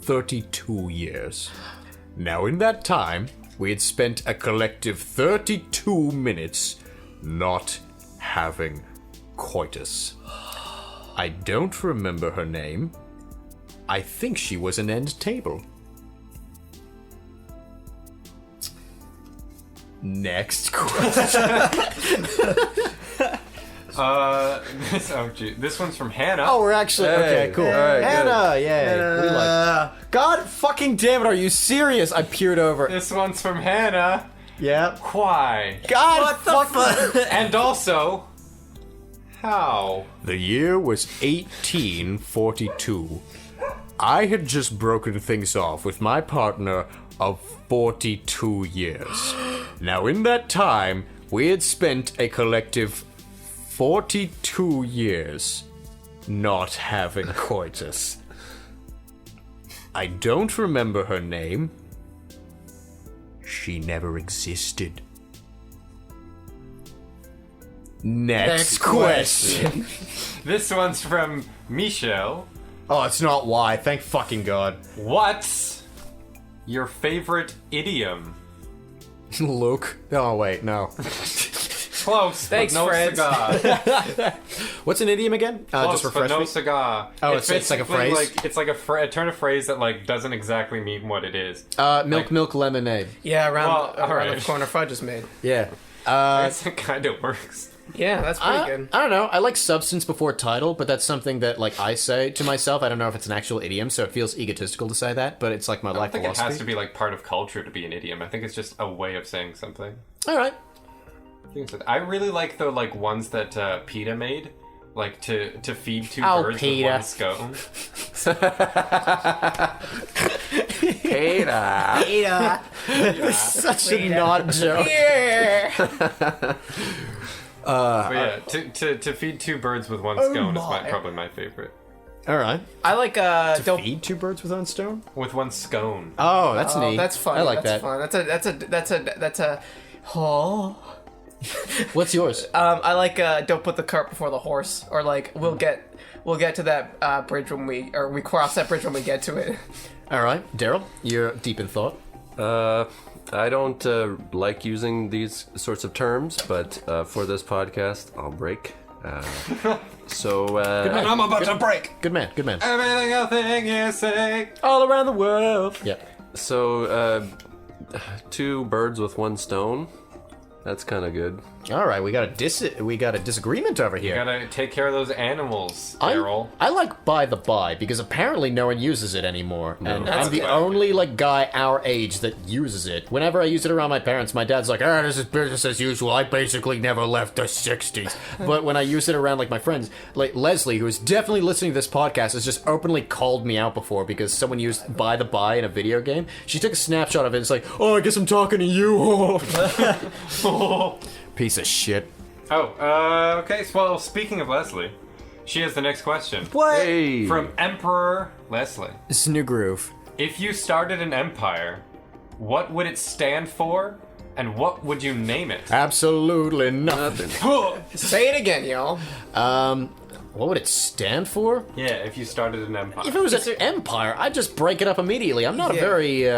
32 years. Now, in that time, we had spent a collective 32 minutes not having coitus. I don't remember her name. I think she was an end table. Next question. This one's from Hannah. Oh, we're actually okay. Cool. all right, Hannah, yay. We like. God fucking damn it! Are you serious? I peered over. This one's from Hannah. Yeah. Why? God fuck. And also, how? The year was 1842. I had just broken things off with my partner of 42 years. Now, in that time, we had spent a collective 42 years not having coitus. I don't remember her name. She never existed. Next question. This one's from Michelle. Oh, it's not why. Thank fucking God. What's your favorite idiom? Luke. Oh, wait, no. Close, Thanks, but no Fred. cigar. What's an idiom again? Close, Just but refresh no me. cigar. Oh, it's like a basically phrase? It's like a turn of phrase that like doesn't exactly mean what it is. Milk lemonade. Yeah, around Well, around alright. the corner fudge is made. Yeah. It kind of works. Yeah, that's pretty I good. don't know. I like substance before title, but that's something that like I say to myself. I don't know if it's an actual idiom, so it feels egotistical to say that, but it's like my I life think it has philosophy. to be like part of culture to be an idiom. I think it's just a way of saying something. All right. I really like the like ones that PETA made, like to feed two Oh, birds PETA. with one scone. Peter. Such a not joke. But yeah, to feed two birds with one scone is probably my favorite. All right. I like don't. Feed two birds with one stone. With one scone. Oh, that's neat. That's fun. I like that's that. Fun. That's a. Oh. What's yours? I like don't put the cart before the horse, or like we'll get to that bridge when we cross that bridge when we get to it. All right, Daryl, you're deep in thought. I don't like using these sorts of terms, but for this podcast, I'll break. So I'm about to break. Good man. Good man. Everything I think you say. All around the world. Yeah. So, two birds with one stone. That's kind of good. All right, we got a disagreement over You here. gotta take care of those animals, Daryl. I like by the by because apparently no one uses it anymore, and That's I'm the good. only like guy our age that uses it. Whenever I use it around my parents, my dad's like, this is business as usual. I basically never left the '60s. But when I use it around like my friends, like Leslie, who is definitely listening to this podcast, has just openly called me out before because someone used by the by in a video game. She took a snapshot of it. It's like, I guess I'm talking to you. Piece of shit. Okay. So, well, speaking of Leslie, she has the next question. What? Hey. From Emperor Leslie. It's a new groove. If you started an empire, what would it stand for, and what would you name it? Absolutely nothing. Say it again, y'all. What would it stand for? Yeah, if you started an empire. If it was an empire, I'd just break it up immediately. I'm not a Yeah. very,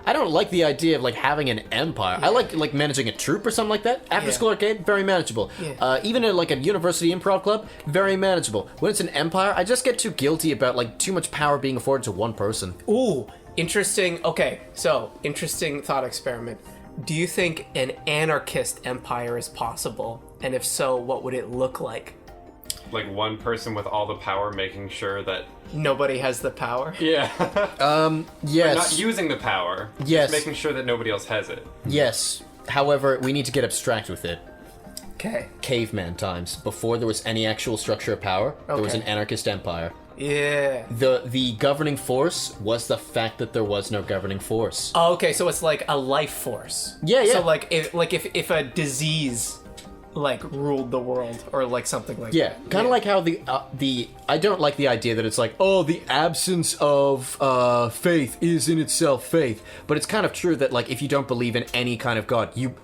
I don't like the idea of like having an empire. I like managing a troop or something like that. After school arcade, very manageable. Yeah. Even at like a university improv club, very manageable. When it's an empire, I just get too guilty about like too much power being afforded to one person. Ooh, interesting. Okay, so interesting thought experiment. Do you think an anarchist empire is possible? And if so, what would it look like? Like one person with all the power making sure that... Nobody has the power. Yeah. Yes. Not using the power. Yes. Just making sure that nobody else has it. Yes. However, we need to get abstract with it. Okay. Caveman times, before there was any actual structure of power, there was Okay. an anarchist empire. Yeah. The governing force was the fact that there was no governing force. Oh, okay, so it's like a life force. Yeah, yeah. So like if a disease like ruled the world or like something like Yeah, that. kind of like how the I don't like the idea that it's like, oh, the absence of faith is in itself faith, but it's kind of true that like if you don't believe in any kind of God, you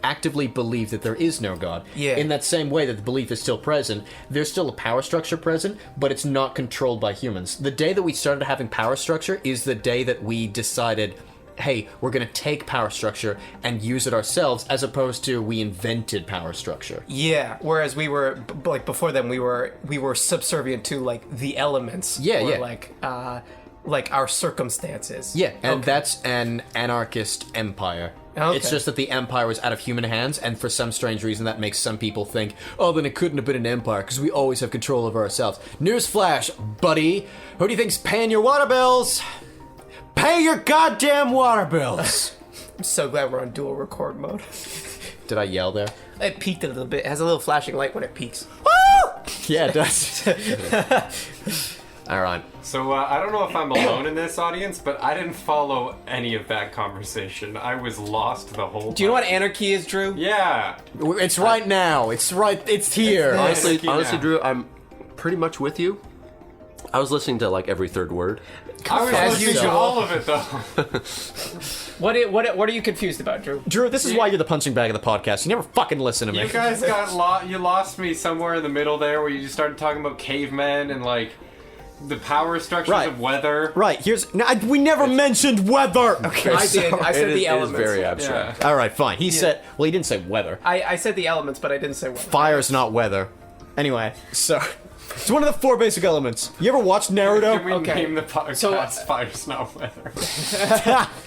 actively believe that there is no God. Yeah. In that same way that the belief is still present, there's still a power structure present, but it's not controlled by humans. The day that we started having power structure is the day that we decided, hey, we're going to take power structure and use it ourselves, as opposed to we invented power structure. Yeah, whereas we were like before then we were subservient to like the elements. Yeah, or, yeah. Like our circumstances. Yeah, and Okay. that's an anarchist empire. Okay. It's just that the empire was out of human hands, and for some strange reason that makes some people think, oh, then it couldn't have been an empire, because we always have control over ourselves. Newsflash, buddy! Who do you think's paying your water bills? Pay your goddamn water bills! I'm so glad we're on dual record mode. Did I yell there? It peaked a little bit. It has a little flashing light when it peaks. Yeah, it does. Alright. So I don't know if I'm alone in this audience, but I didn't follow any of that conversation. I was lost the whole time. Do you know what anarchy is, Drew? Yeah. It's right now. It's here. Honestly, Yeah. Drew, I'm pretty much with you. I was listening to like every third word. I was As listening to usual. all of it, though. What are you confused about, Drew? Drew, this is why you're the punching bag of the podcast. You never fucking listen to me. You guys got you lost me somewhere in the middle there where you just started talking about cavemen and, like, the power structures Right. of weather. Right, we never mentioned weather! Okay, I did. I said It the is elements. very abstract. Yeah. Alright, fine. He said, well, he didn't say weather. I said the elements, but I didn't say what. Fire's not weather. Anyway, so it's one of the 4 basic elements. You ever watched Naruto? Can we Okay. name the podcast So, Fire's Not Weather?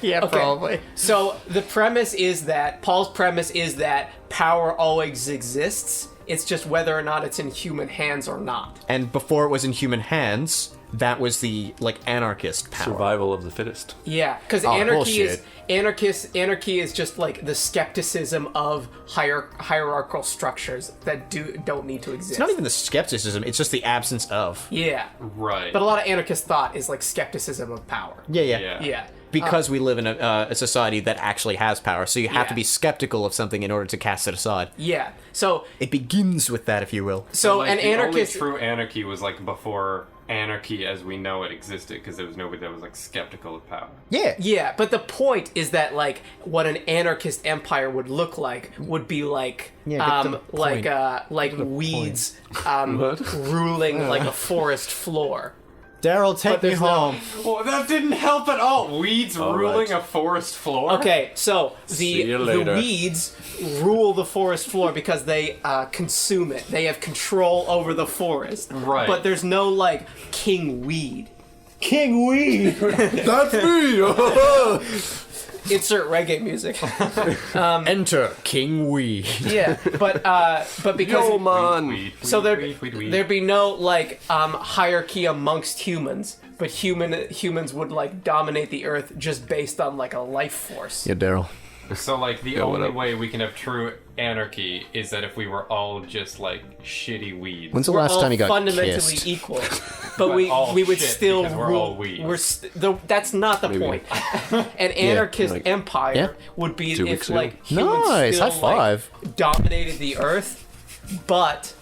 Yeah, Okay. So the premise is that Paul's premise is that power always exists. It's just whether or not it's in human hands or not. And before it was in human hands, that was the like anarchist power. Survival of the fittest. Yeah, because Oh, anarchy is just like the skepticism of hierarchical structures that don't need to exist. It's not even the skepticism; it's just the absence of. Yeah, Right. but a lot of anarchist thought is like skepticism of power. Yeah. Yeah. Because we live in a society that actually has power, so you have Yeah. to be skeptical of something in order to cast it aside. Yeah. So It begins with that, if you will. Like, an the anarchist. only true anarchy was like before anarchy as we know it existed, because there was nobody that was like skeptical of power. Yeah. Yeah, but the point is that like what an anarchist empire would look like would be like Yeah, get to the point. like weeds ruling like a forest floor. Daryl, take me there's no- home. Well, that didn't help at all. Weeds ruling right. a forest floor. Okay, so See you the later. weeds rule the forest floor because they consume it. They have control over the forest. Right. But there's no like king weed. King Weed. That's me! Insert reggae music. Enter King Weed. Yeah, but because Yo, man. Weed, so weed, weed, weed. there'd be no like hierarchy amongst humans, but humans would like dominate the earth just based on like a life force. Yeah, Daryl. So, like, the what only up? way we can have true anarchy is that if we were all just, like, shitty weeds. When's the We're last all time you got fundamentally kissed? equal, but we all would shit still because we're rule. all weeds. That's not the point. An anarchist like- empire Yeah. would be 2 if weeks ago. like humans Nice, still, high five. Like, dominated the earth, but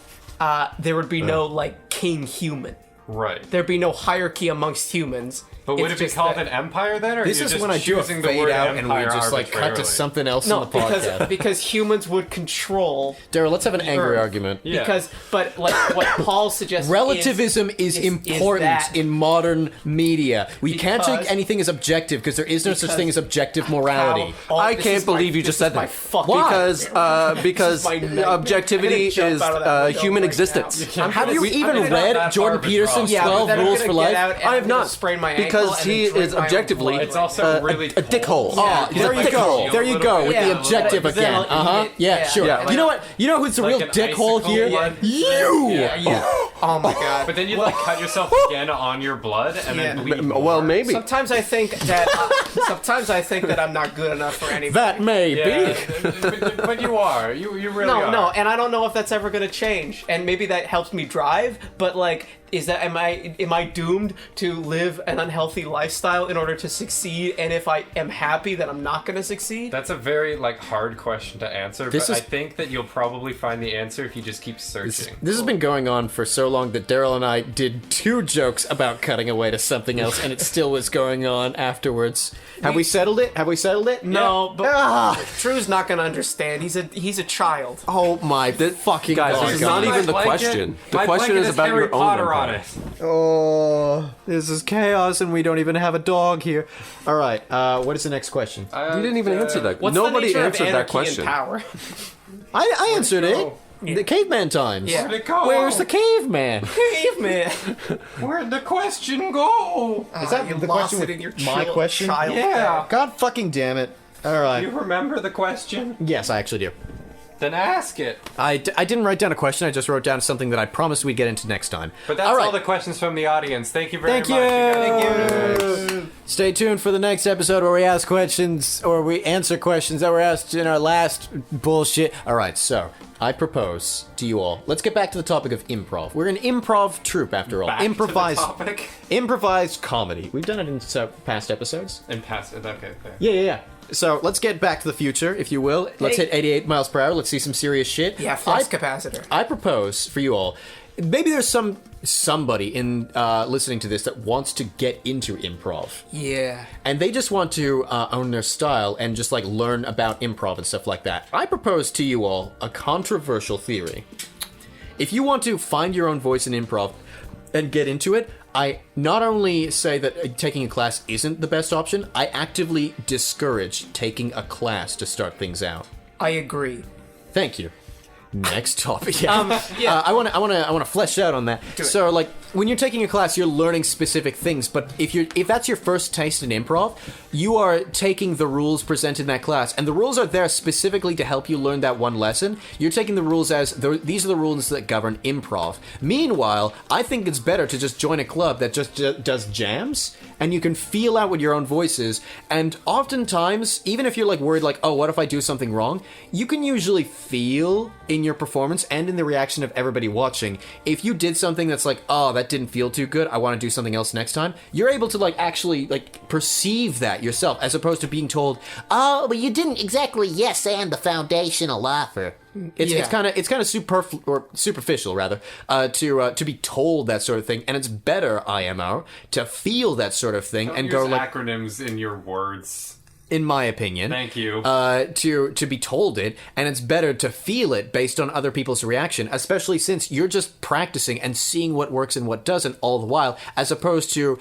there would be no like king human. Right. There'd be no hierarchy amongst humans. But would It's it be just called that- an empire then, or This you're is just when I do a choosing the fade word out and we empire just like cut to arbitrarily? something else No, in the podcast. because humans would control. Daryl, let's have an angry Earth. argument. Yeah. Because, but like what Paul suggests, Relativism is important that- in modern media. We can't Because- take anything as objective because there is no such because thing as objective morality. how- I this can't is my- believe you this just is said my that. fucking- Because my nightmare. objectivity I'm gonna jump is out of that window human right existence. now. Have you I'm even not read that Jordan far Peterson's Yeah, but 12 then I'm Rules gonna for get Life? out and I have I'm gonna not, sprain my ankle because and then he drink is my own objectively blood. It's also really a dickhole. Oh, Yeah, there like you go. a There you little go bit. with Yeah, the objective but then again. I'll eat it. Yeah, Yeah, sure. yeah, You know what? You know who's the real an dickhole icicle here? one. You Yeah. Oh my god. But then you like cut yourself again on your blood and then bleed more. Well, maybe. Sometimes I think that I'm not good enough for anything. That may Yeah, be. but you are. You really are. No, and I don't know if that's ever gonna change. And maybe that helps me drive, but like, am I doomed to live an unhealthy lifestyle in order to succeed? And if I am happy that I'm not gonna succeed? That's a very like hard question to answer, This but is- I think that you'll probably find the answer if you just keep searching. This has been going on for so long that Daryl and I did 2 jokes about cutting away to something else, and it still was going on afterwards. Have we settled it? No, but Ah! Drew's not gonna understand. He's a child. Oh my fucking Guys, god. this is not even the question. The question is about your own empire. Oh, this is chaos, and we don't even have a dog here. All right, what is the next question? You didn't even answer that. What's Nobody the nature answered of that anarchy question. and power? I answered it. The caveman times. Yeah. Where'd it go? Where's the caveman? Caveman. Where'd the question go? Is that You the lost question it with in your my question? child. Yeah. God fucking damn it. All right. You remember the question? Yes, I actually do. Then ask it. I didn't write down a question. I just wrote down something that I promised we'd get into next time. But that's all right. all the questions from the audience. Thank you very Thank much. you. guys are great. Stay tuned for the next episode where we ask questions or we answer questions that were asked in our last bullshit. All right, so I propose to you all. Let's get back to the topic of improv. We're an improv troupe after all. Back improvised, to the topic. improvised comedy. We've done it in past episodes. And pass it. Okay. Yeah. So let's get back to the future, if you will. Let's Hey. hit 88 miles per hour. Let's see some serious shit. Yeah, flux capacitor. I propose for you all. Maybe there's somebody in listening to this that wants to get into improv, Yeah. and they just want to own their style and just like learn about improv and stuff like that. I propose to you all a controversial theory. If you want to find your own voice in improv and get into it, I not only say that taking a class isn't the best option, I actively discourage taking a class to start things out. I agree. Thank you. Next topic. Yeah. Yeah. I want to flesh out on that. So, like, when you're taking a class, you're learning specific things. But if that's your first taste in improv, you are taking the rules presented in that class, and the rules are there specifically to help you learn that one lesson. You're taking the rules as these are the rules that govern improv. Meanwhile, I think it's better to just join a club that just does jams, and you can feel out what your own voice is. And oftentimes, even if you're like worried, like, oh, what if I do something wrong? You can usually feel in your performance and in the reaction of everybody watching. If you did something that's like, oh, that didn't feel too good, I want to do something else next time, you're able to like actually like perceive that yourself, as opposed to being told, oh, but you didn't exactly yes and the foundational offer. It's kind of superficial rather to be told that sort of thing, and it's better IMO to feel that sort of thing and Use go like, acronyms in your words. in my opinion. Thank you. To be told it, and it's better to feel it based on other people's reaction, especially since you're just practicing and seeing what works and what doesn't all the while, as opposed to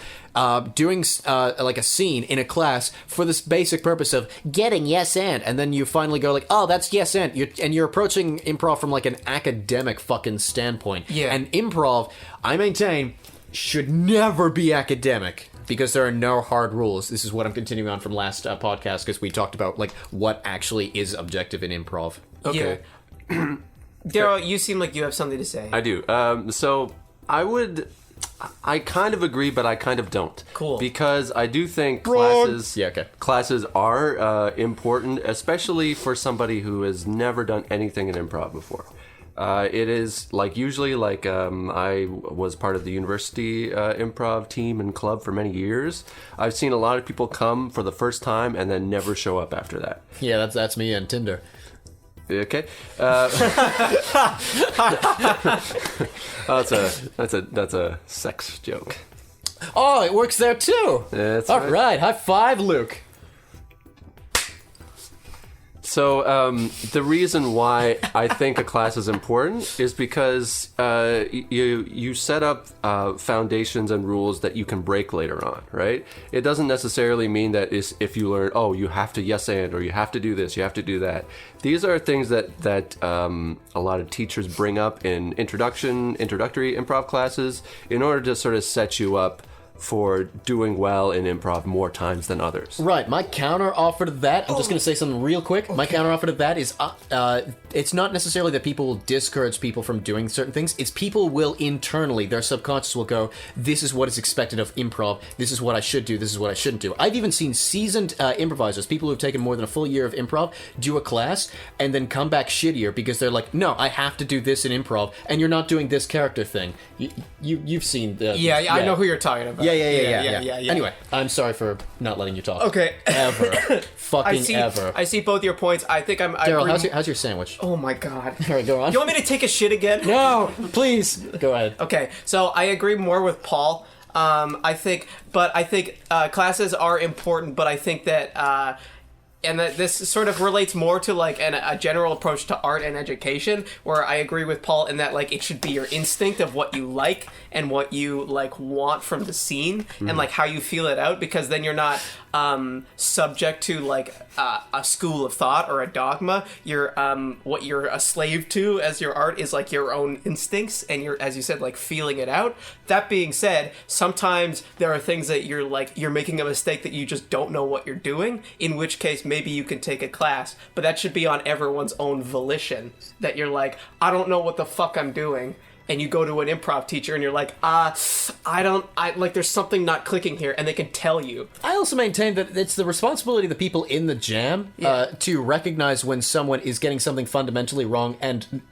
doing like a scene in a class for this basic purpose of getting yes and then you finally go like, oh, that's yes and you're approaching improv from like an academic fucking standpoint. Yeah. And improv, I maintain, should never be academic, because there are no hard rules. This is what I'm continuing on from last podcast, because we talked about like what actually is objective in improv. Okay. Yeah. Daryl, you seem like you have something to say. I do. So I kind of agree, but I kind of don't. Cool. Because I do think Yeah, okay. classes are important, especially for somebody who has never done anything in improv before. It is like usually like I was part of the university improv team and club for many years. I've seen a lot of people come for the first time and then never show up after that. Yeah, that's me on Tinder. Okay. That's a sex joke. Oh, it works there too. That's All right. right, high five, Luke. So the reason why I think a class is important is because you set up foundations and rules that you can break later on, right? It doesn't necessarily mean that if you learn, oh, you have to yes and, or you have to do this, you have to do that. These are things that a lot of teachers bring up in introductory improv classes in order to sort of set you up for doing well in improv more times than others. Right. My counter offer to that, I'm just going to say something real quick. My counter offer to that is it's not necessarily that people will discourage people from doing certain things. It's people will internally, their subconscious will go, this is what is expected of improv. This is what I should do. This is what I shouldn't do. I've even seen seasoned improvisers, people who've taken more than a full year of improv, do a class and then come back shittier because they're like, no, I have to do this in improv and you're not doing this character thing. You've seen the... Yeah, I know who you're talking about. Yeah. Anyway, I'm sorry for not letting you talk. Okay. Ever. Fucking ever. I see both your points. I think I Daryl, agree- how's your sandwich? Oh my god. All right, go on. You want me to take a shit again? No, please. Go ahead. Okay, so I agree more with Paul. I think classes are important, but I think that and that this sort of relates more to like a general approach to art and education, where I agree with Paul in that like it should be your instinct of what you like and what you like want from the scene and like how you feel it out, because then you're not subject to like a school of thought or a dogma. You're what you're a slave to as your art is like your own instincts, and you're, as you said, like feeling it out. That being said, sometimes there are things that you're making a mistake that you just don't know what you're doing, in which case maybe you can take a class, but that should be on everyone's own volition, that you're like, I don't know what the fuck I'm doing. And you go to an improv teacher and you're like, there's something not clicking here, and they can tell you. I also maintain that it's the responsibility of the people in the jam to recognize when someone is getting something fundamentally wrong and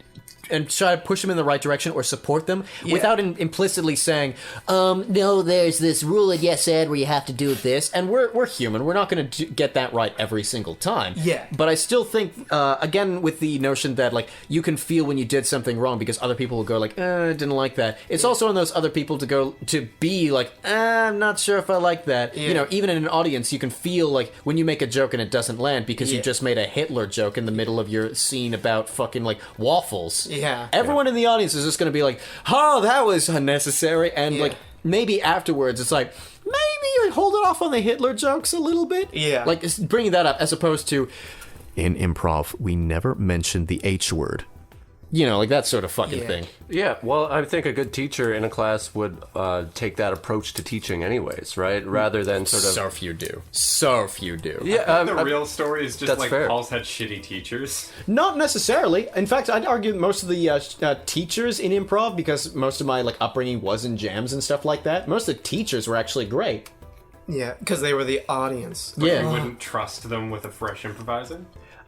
try to push them in the right direction or support them without implicitly saying, no, there's this rule at Yes Ed where you have to do this. And we're human. We're not going to get that right every single time. Yeah. But I still think, again, with the notion that, like, you can feel when you did something wrong because other people will go, like, I didn't like that. It's also on those other people to go, to be like, I'm not sure if I like that. Yeah. You know, even in an audience, you can feel, like, when you make a joke and it doesn't land because you just made a Hitler joke in the middle of your scene about fucking, like, waffles. Yeah. Everyone in the audience is just going to be like, oh, that was unnecessary. And, like, maybe afterwards it's like, maybe hold it off on the Hitler jokes a little bit. Yeah. Like, bringing that up as opposed to, in improv, we never mention the H word. You know, like that sort of fucking thing. Yeah, well, I think a good teacher in a class would take that approach to teaching anyways, right? Rather than sort of... So few do. Yeah, The real story is just that's like fair. Paul's had shitty teachers. Not necessarily. In fact, I'd argue that most of the teachers in improv, because most of my like upbringing was in jams and stuff like that, most of the teachers were actually great. Yeah, because they were the audience. You Yeah. wouldn't trust them with a fresh improviser?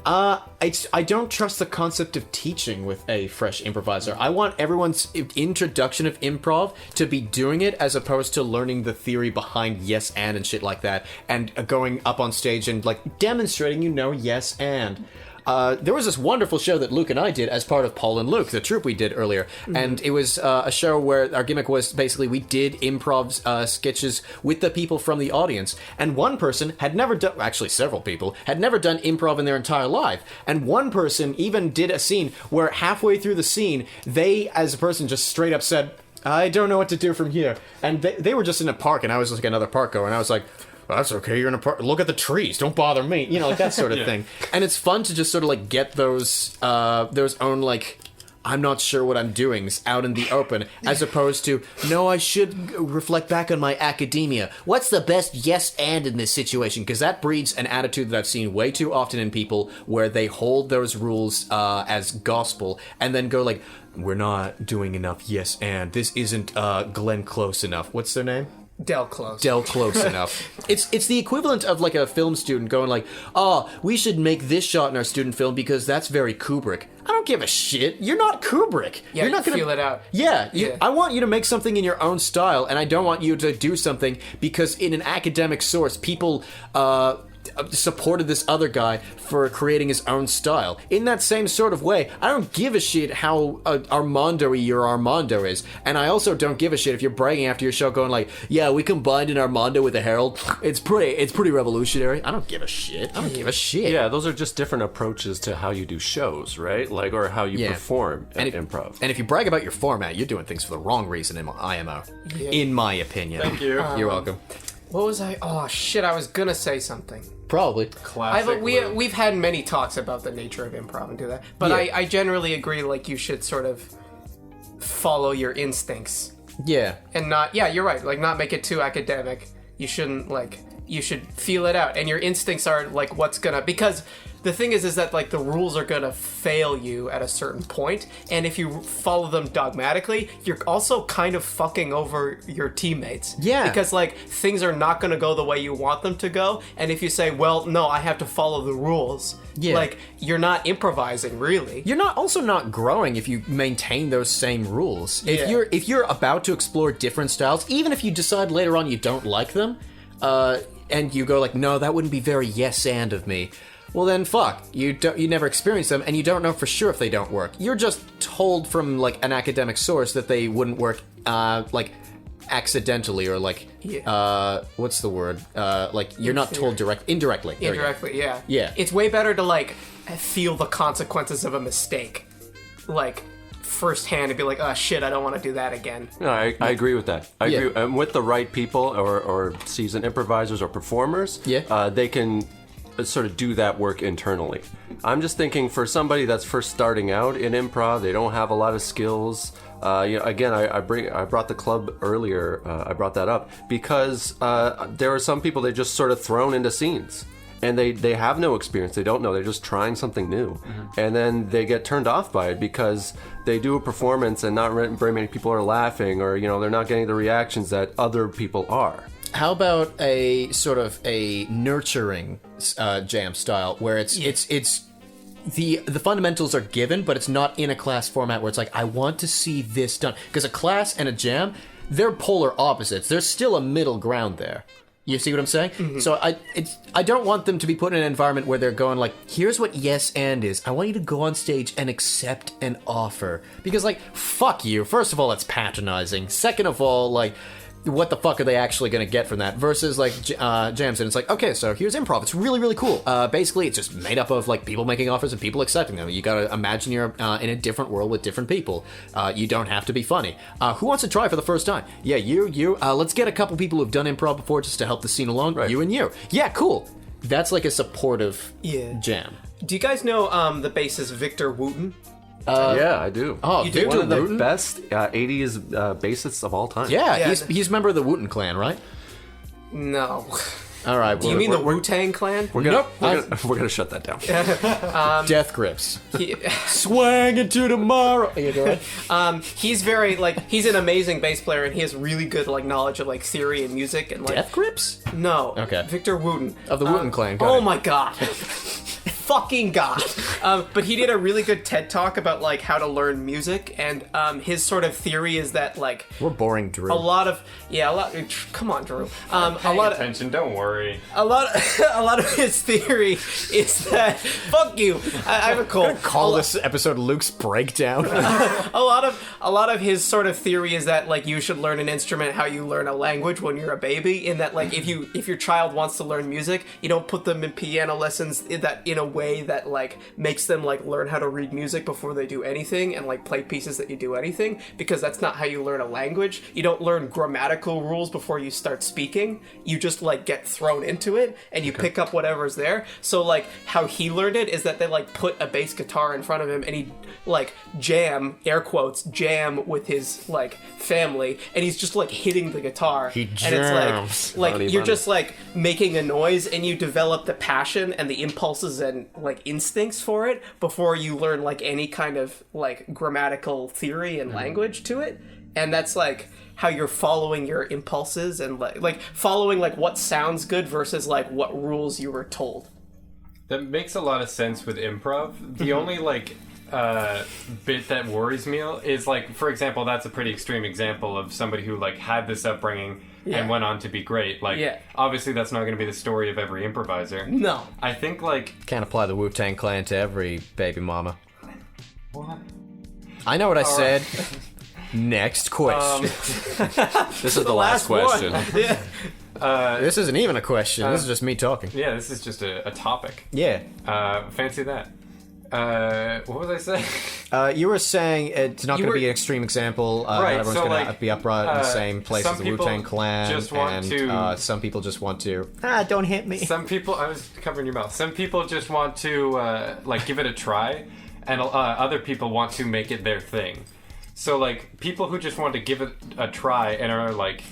I don't trust the concept of teaching with a fresh improviser. I want everyone's introduction of improv to be doing it as opposed to learning the theory behind yes and shit like that, and going up on stage and like demonstrating yes and. There was this wonderful show that Luke and I did as part of Paul and Luke, the troupe we did earlier. And it was a show where our gimmick was basically we did improv sketches with the people from the audience. And one person had never done, actually several people, had never done improv in their entire life. And one person even did a scene where halfway through the scene, they, as a person, just straight up said, I don't know what to do from here. And they were just in a park, and I was like another park goer, and I was like, well, that's okay, you're in a park. Look at the trees, don't bother me. You know, like that sort of thing. And it's fun to just sort of like get those own like, I'm not sure what I'm doing out in the open, as opposed to, no, I should reflect back on my academia. What's the best yes and in this situation? Because that breeds an attitude that I've seen way too often in people where they hold those rules as gospel and then go like, we're not doing enough yes and. This isn't Glenn Close enough. What's their name? Del Close. Close enough. It's the equivalent of like a film student going like, oh, we should make this shot in our student film because that's very Kubrick. I don't give a shit. You're not Kubrick. Yeah, You're not gonna feel it out. Yeah, Yeah. I want you to make something in your own style, and I don't want you to do something because in an academic source, people supported this other guy for creating his own style. In that same sort of way, I don't give a shit how Armando-y your Armando is, and I also don't give a shit if you're bragging after your show going like, yeah, we combined an Armando with a Herald. It's pretty revolutionary. I don't give a shit. Yeah, those are just different approaches to how you do shows, right? Like, or how you perform at improv. And if you brag about your format, you're doing things for the wrong reason in IMO. Yeah. In my opinion. Thank you. You're welcome. What was I? Oh shit! I was gonna say something. Probably. Classic. We've had many talks about the nature of improv and do that, but Yeah. I generally agree. Like you should sort of follow your instincts Yeah. and not, yeah, you're right, like not make it too academic. You shouldn't, like, you should feel it out, and your instincts are like what's gonna, because the thing is that like the rules are gonna fail you at a certain point, and if you follow them dogmatically, you're also kind of fucking over your teammates. Yeah. Because like things are not gonna go the way you want them to go, and if you say, well, no, I have to follow the rules, Yeah. like you're not improvising really. You're not growing if you maintain those same rules. Yeah. If you're about to explore different styles, even if you decide later on you don't like them, and you go like, no, that wouldn't be very yes and of me. Well then, fuck. You never experience them, and you don't know for sure if they don't work. You're just told from like an academic source that they wouldn't work, like accidentally or like, what's the word? Like you're not told indirectly. There you go. Indirectly, yeah. Yeah. It's way better to like feel the consequences of a mistake, like firsthand, and be like, oh shit, I don't want to do that again. No, I agree with that. I agree. And with the right people or seasoned improvisers or performers, they can sort of do that work internally. I'm just thinking for somebody that's first starting out in improv, they don't have a lot of skills. Again, I brought the club earlier. I brought that up because there are some people they just sort of thrown into scenes. And they have no experience. They don't know. They're just trying something new. And then they get turned off by it because they do a performance and not very many people are laughing, or, they're not getting the reactions that other people are. How about a sort of a nurturing jam style where it's the fundamentals are given, but it's not in a class format where it's like, I want to see this done. Because a class and a jam, they're polar opposites. There's still a middle ground there. You see what I'm saying? Mm-hmm. So I don't want them to be put in an environment where they're going like, here's what yes and is. I want you to go on stage and accept an offer. Because like, fuck you. First of all, it's patronizing. Second of all, like, what the fuck are they actually going to get from that? Versus like jams, and it's like, okay, so here's improv. It's really, really cool. Basically, it's just made up of like people making offers and people accepting them. You got to imagine you're in a different world with different people. You don't have to be funny. Who wants to try for the first time? Yeah, you. Let's get a couple people who've done improv before just to help the scene along. Right. You and you. Yeah, cool. That's like a supportive jam. Do you guys know the bassist Victor Wooten? Yeah, I do. Oh, do? One of the best 80s bassists of all time. Yeah, he's a member of the Wooten clan, right? No. All right. Do you mean the Wu-Tang Clan? We're gonna shut that down. Death Grips. Swang into tomorrow. Yeah, go ahead. He's very he's an amazing bass player, and he has really good knowledge of theory and music and Death Grips? No. Okay. Victor Wooten Of the Wooten clan. Oh my god. Fucking god. But he did a really good TED talk about how to learn music, and his sort of theory is that we're boring Drew. Come on, Drew. Paying attention, don't worry. A lot of his theory is that fuck you. I have a cold. Call this episode Luke's breakdown. A lot of his sort of theory is that you should learn an instrument how you learn a language when you're a baby, in that if your child wants to learn music, you don't put them in piano lessons in a way that makes them learn how to read music before they do anything and play pieces that you do anything, because that's not how you learn a language. You don't learn grammatical rules before you start speaking. You just get thrown into it and you pick up whatever's there. So how he learned it is that they put a bass guitar in front of him and he jam, air quotes, jam with his family, and he's just hitting the guitar. He jams. And it's you're just making a noise, and you develop the passion and the impulses and instincts for it before you learn any kind of grammatical theory and language to it. And that's how you're following your impulses and following what sounds good versus what rules you were told. That makes a lot of sense with improv. The only bit that worries me is for example, that's a pretty extreme example of somebody who had this upbringing and went on to be great. Obviously that's not going to be the story of every improviser. No. I think Can't apply the Wu-Tang Clan to every baby mama. What? I know what I said. Next question. This is the last question. This isn't even a question. This is just me talking. Yeah, this is just a topic. Yeah. Fancy that. What was I saying? You were saying it's not going to be an extreme example. Right, not everyone's so going to be upright in the same place as the Wu-Tang Clan. Some people just want to. Don't hit me. Some people. I was covering your mouth. Some people just want to give it a try, and other people want to make it their thing. So, like, people who just want to give it a try and are, like,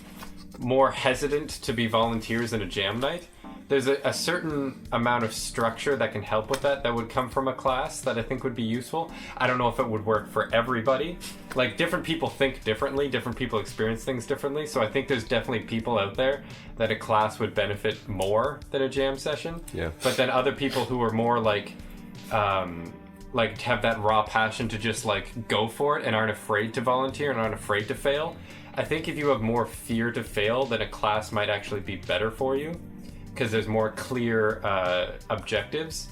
more hesitant to be volunteers in a jam night, there's a certain amount of structure that can help with that would come from a class that I think would be useful. I don't know if it would work for everybody. Like, different people think differently, different people experience things differently, so I think there's definitely people out there that a class would benefit more than a jam session. Yeah. But then other people who are more like have that raw passion to just, like, go for it and aren't afraid to volunteer and aren't afraid to fail. I think if you have more fear to fail, then a class might actually be better for you, because there's more clear objectives.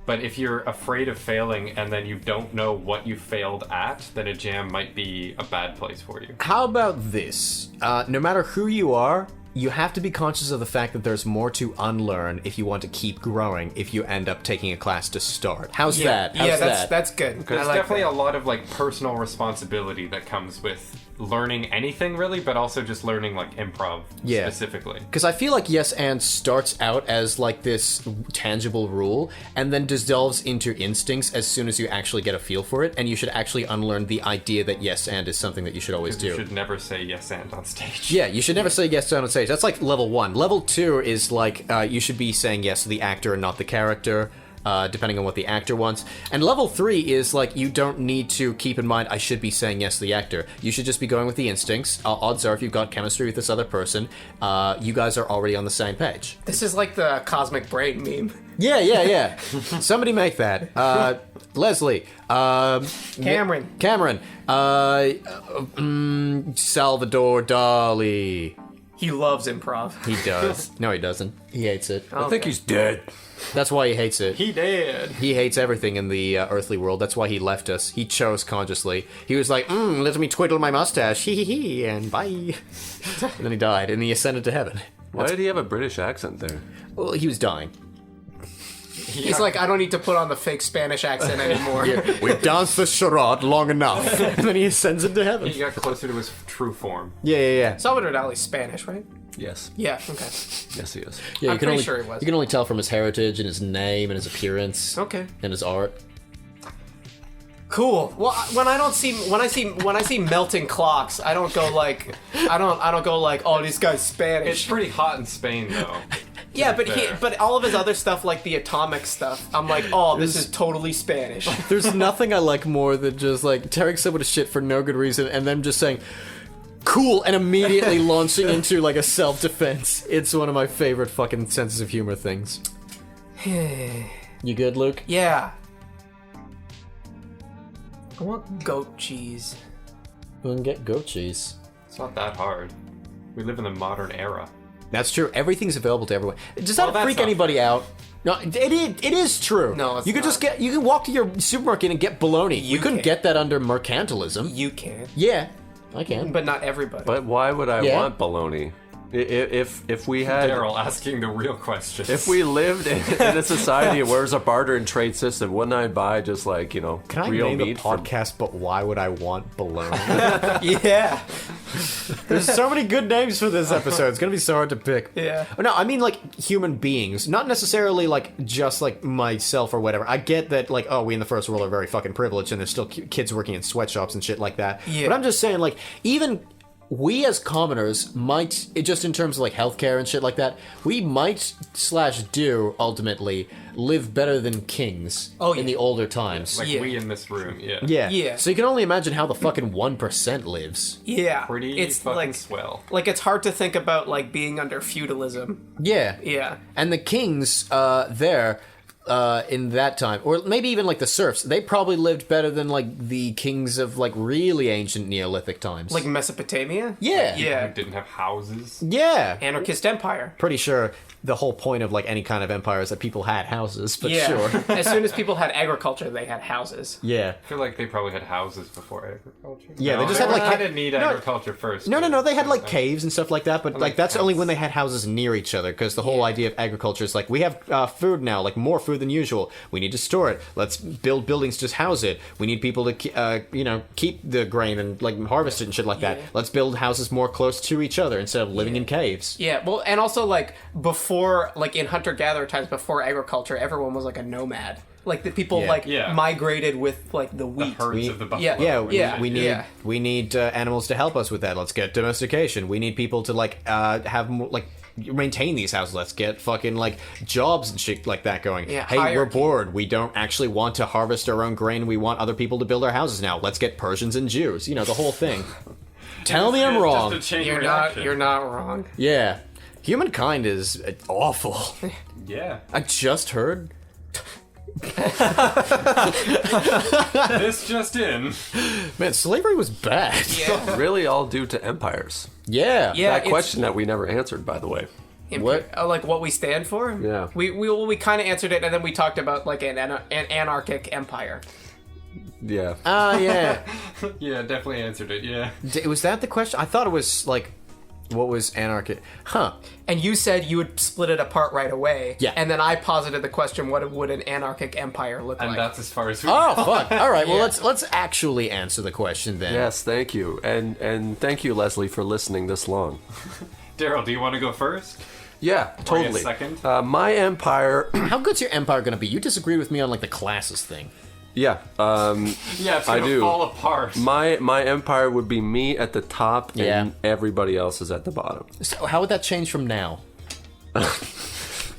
But if you're afraid of failing and then you don't know what you failed at, then a jam might be a bad place for you. How about this? No matter who you are, you have to be conscious of the fact that there's more to unlearn if you want to keep growing if you end up taking a class to start. How's that? How's that? That's good. There's definitely a lot of, like, personal responsibility that comes with learning anything, really, but also just learning, like, improv specifically. Because I feel like yes and starts out as, like, this tangible rule and then dissolves into instincts as soon as you actually get a feel for it, and you should actually unlearn the idea that yes and is something that you should always do. You should never say yes and on stage. Yeah, you should never say yes and on stage. That's like level 1. Level 2 is like you should be saying yes to the actor and not the character. Depending on what the actor wants. And level 3 is like, you don't need to keep in mind, I should be saying yes to the actor. You should just be going with the instincts. Odds are, if you've got chemistry with this other person, you guys are already on the same page. This is like the cosmic brain meme. Yeah. Somebody make that. Leslie. Cameron. Salvador Dali. He loves improv. He does. No, he doesn't. He hates it. I think he's dead. That's why he hates it. He did. He hates everything in the earthly world. That's why he left us. He chose consciously. He was like, let me twiddle my mustache, hee, and bye. And then he died, and he ascended to heaven. Why did he have a British accent there? Well, he was dying. He's like, I don't need to put on the fake Spanish accent anymore. We've danced the charade long enough. And then he ascends into heaven. He got closer to his true form. Yeah. Salvador Dali's Spanish, right? Yes. Yeah, okay. Yes, he is. Yeah, I'm pretty sure he was. You can only tell from his heritage and his name and his appearance. Okay. And his art. Cool. Well, when I see melting clocks, I don't go like, oh, this guy's Spanish. It's pretty hot in Spain, though. Yeah, but all of his other stuff, like the atomic stuff, I'm like, oh, this is totally Spanish. There's nothing I like more than just like tearing someone to shit for no good reason and then just saying, cool, and immediately launching into like a self-defense. It's one of my favorite fucking senses of humor things. You good, Luke? Yeah. I want goat cheese. We can get goat cheese. It's not that hard. We live in the modern era. That's true. Everything's available to everyone. Does that that's freak not anybody out? No, it is true. No, it's you can not. just you can walk to your supermarket and get bologna. You couldn't can. get that under mercantilism. You can. Yeah, I can. But not everybody. But why would I Yeah. want bologna? If we had... Daryl asking the real questions. If we lived in a society where there's a barter and trade system, wouldn't I buy just like, Can I real name the meat from... podcast, but why would I want bologna? yeah. There's so many good names for this episode. It's gonna be so hard to pick. Yeah. No, I mean like human beings, not necessarily like just like myself or whatever. I get that like, oh, we in the first world are very fucking privileged, and there's still kids working in sweatshops and shit like that. Yeah. But I'm just saying, like, even we as commoners might, just in terms of like healthcare and shit like that, we might / do ultimately live better than kings in the older times. Like Yeah. we in this room, yeah. Yeah. So you can only imagine how the fucking 1% lives. Yeah. Pretty it's fucking like, swell. like it's hard to think about like being under feudalism. Yeah. Yeah. And the kings in that time, or maybe even like the serfs, they probably lived better than like the kings of like really ancient Neolithic times. Like Mesopotamia? Yeah. Yeah. Who didn't have houses. Yeah. Anarchist empire. Pretty sure the whole point of like any kind of empire is that people had houses, but Yeah. sure. As soon as people had agriculture, they had houses. Yeah. I feel like they probably had houses before agriculture. Yeah, they No, just had, like, didn't need no. agriculture first. No, they had like caves and stuff like that, but like like that's only tents. when they had houses near each other, because the whole idea of agriculture is like, we have food now, like more food than usual. We need to store it. Let's build buildings to house it. We need people to keep the grain and like harvest it and shit like that. Let's build houses more close to each other instead of living in caves. Yeah, well, and also like before, like in hunter-gatherer times before agriculture, everyone was like a nomad. Like the people Yeah. migrated with like the wheat. Herds of the buffalo. Yeah. We need animals to help us with that. Let's get domestication. We need people to have more, maintain these houses. Let's get fucking jobs and shit like that going. Yeah, hey, we're hierarchy. bored. We don't actually want to harvest our own grain. We want other people to build our houses now. Let's get Persians and Jews. You know, the whole thing. Tell me I'm wrong. Just a chain You're reaction. not wrong. Yeah. Humankind is awful. Yeah. I just heard. This just in. Man, slavery was bad. Yeah. Really all due to empires. Yeah. Yeah. That question that we never answered, by the way. What? Like what we stand for? Yeah. We kind of answered it, and then we talked about like an anarchic empire. Yeah. Yeah. Yeah, definitely answered it, yeah. Was that the question? I thought it was what was anarchic? Huh. And you said you would split it apart right away. Yeah. And then I posited the question: what would an anarchic empire look And like? that's as far as we Oh fuck! All right, well Yeah. let's actually answer the question then. Yes, thank you. And thank you, Leslie, for listening this long. Daryl, do you want to go first? Yeah, Or totally. a second? My empire... How good's your empire gonna be? You disagreed with me on the classes thing. yeah, Yeah, it's I gonna do. fall apart. my empire would be me at the top and Yeah. everybody else is at the bottom. So how would that change from now?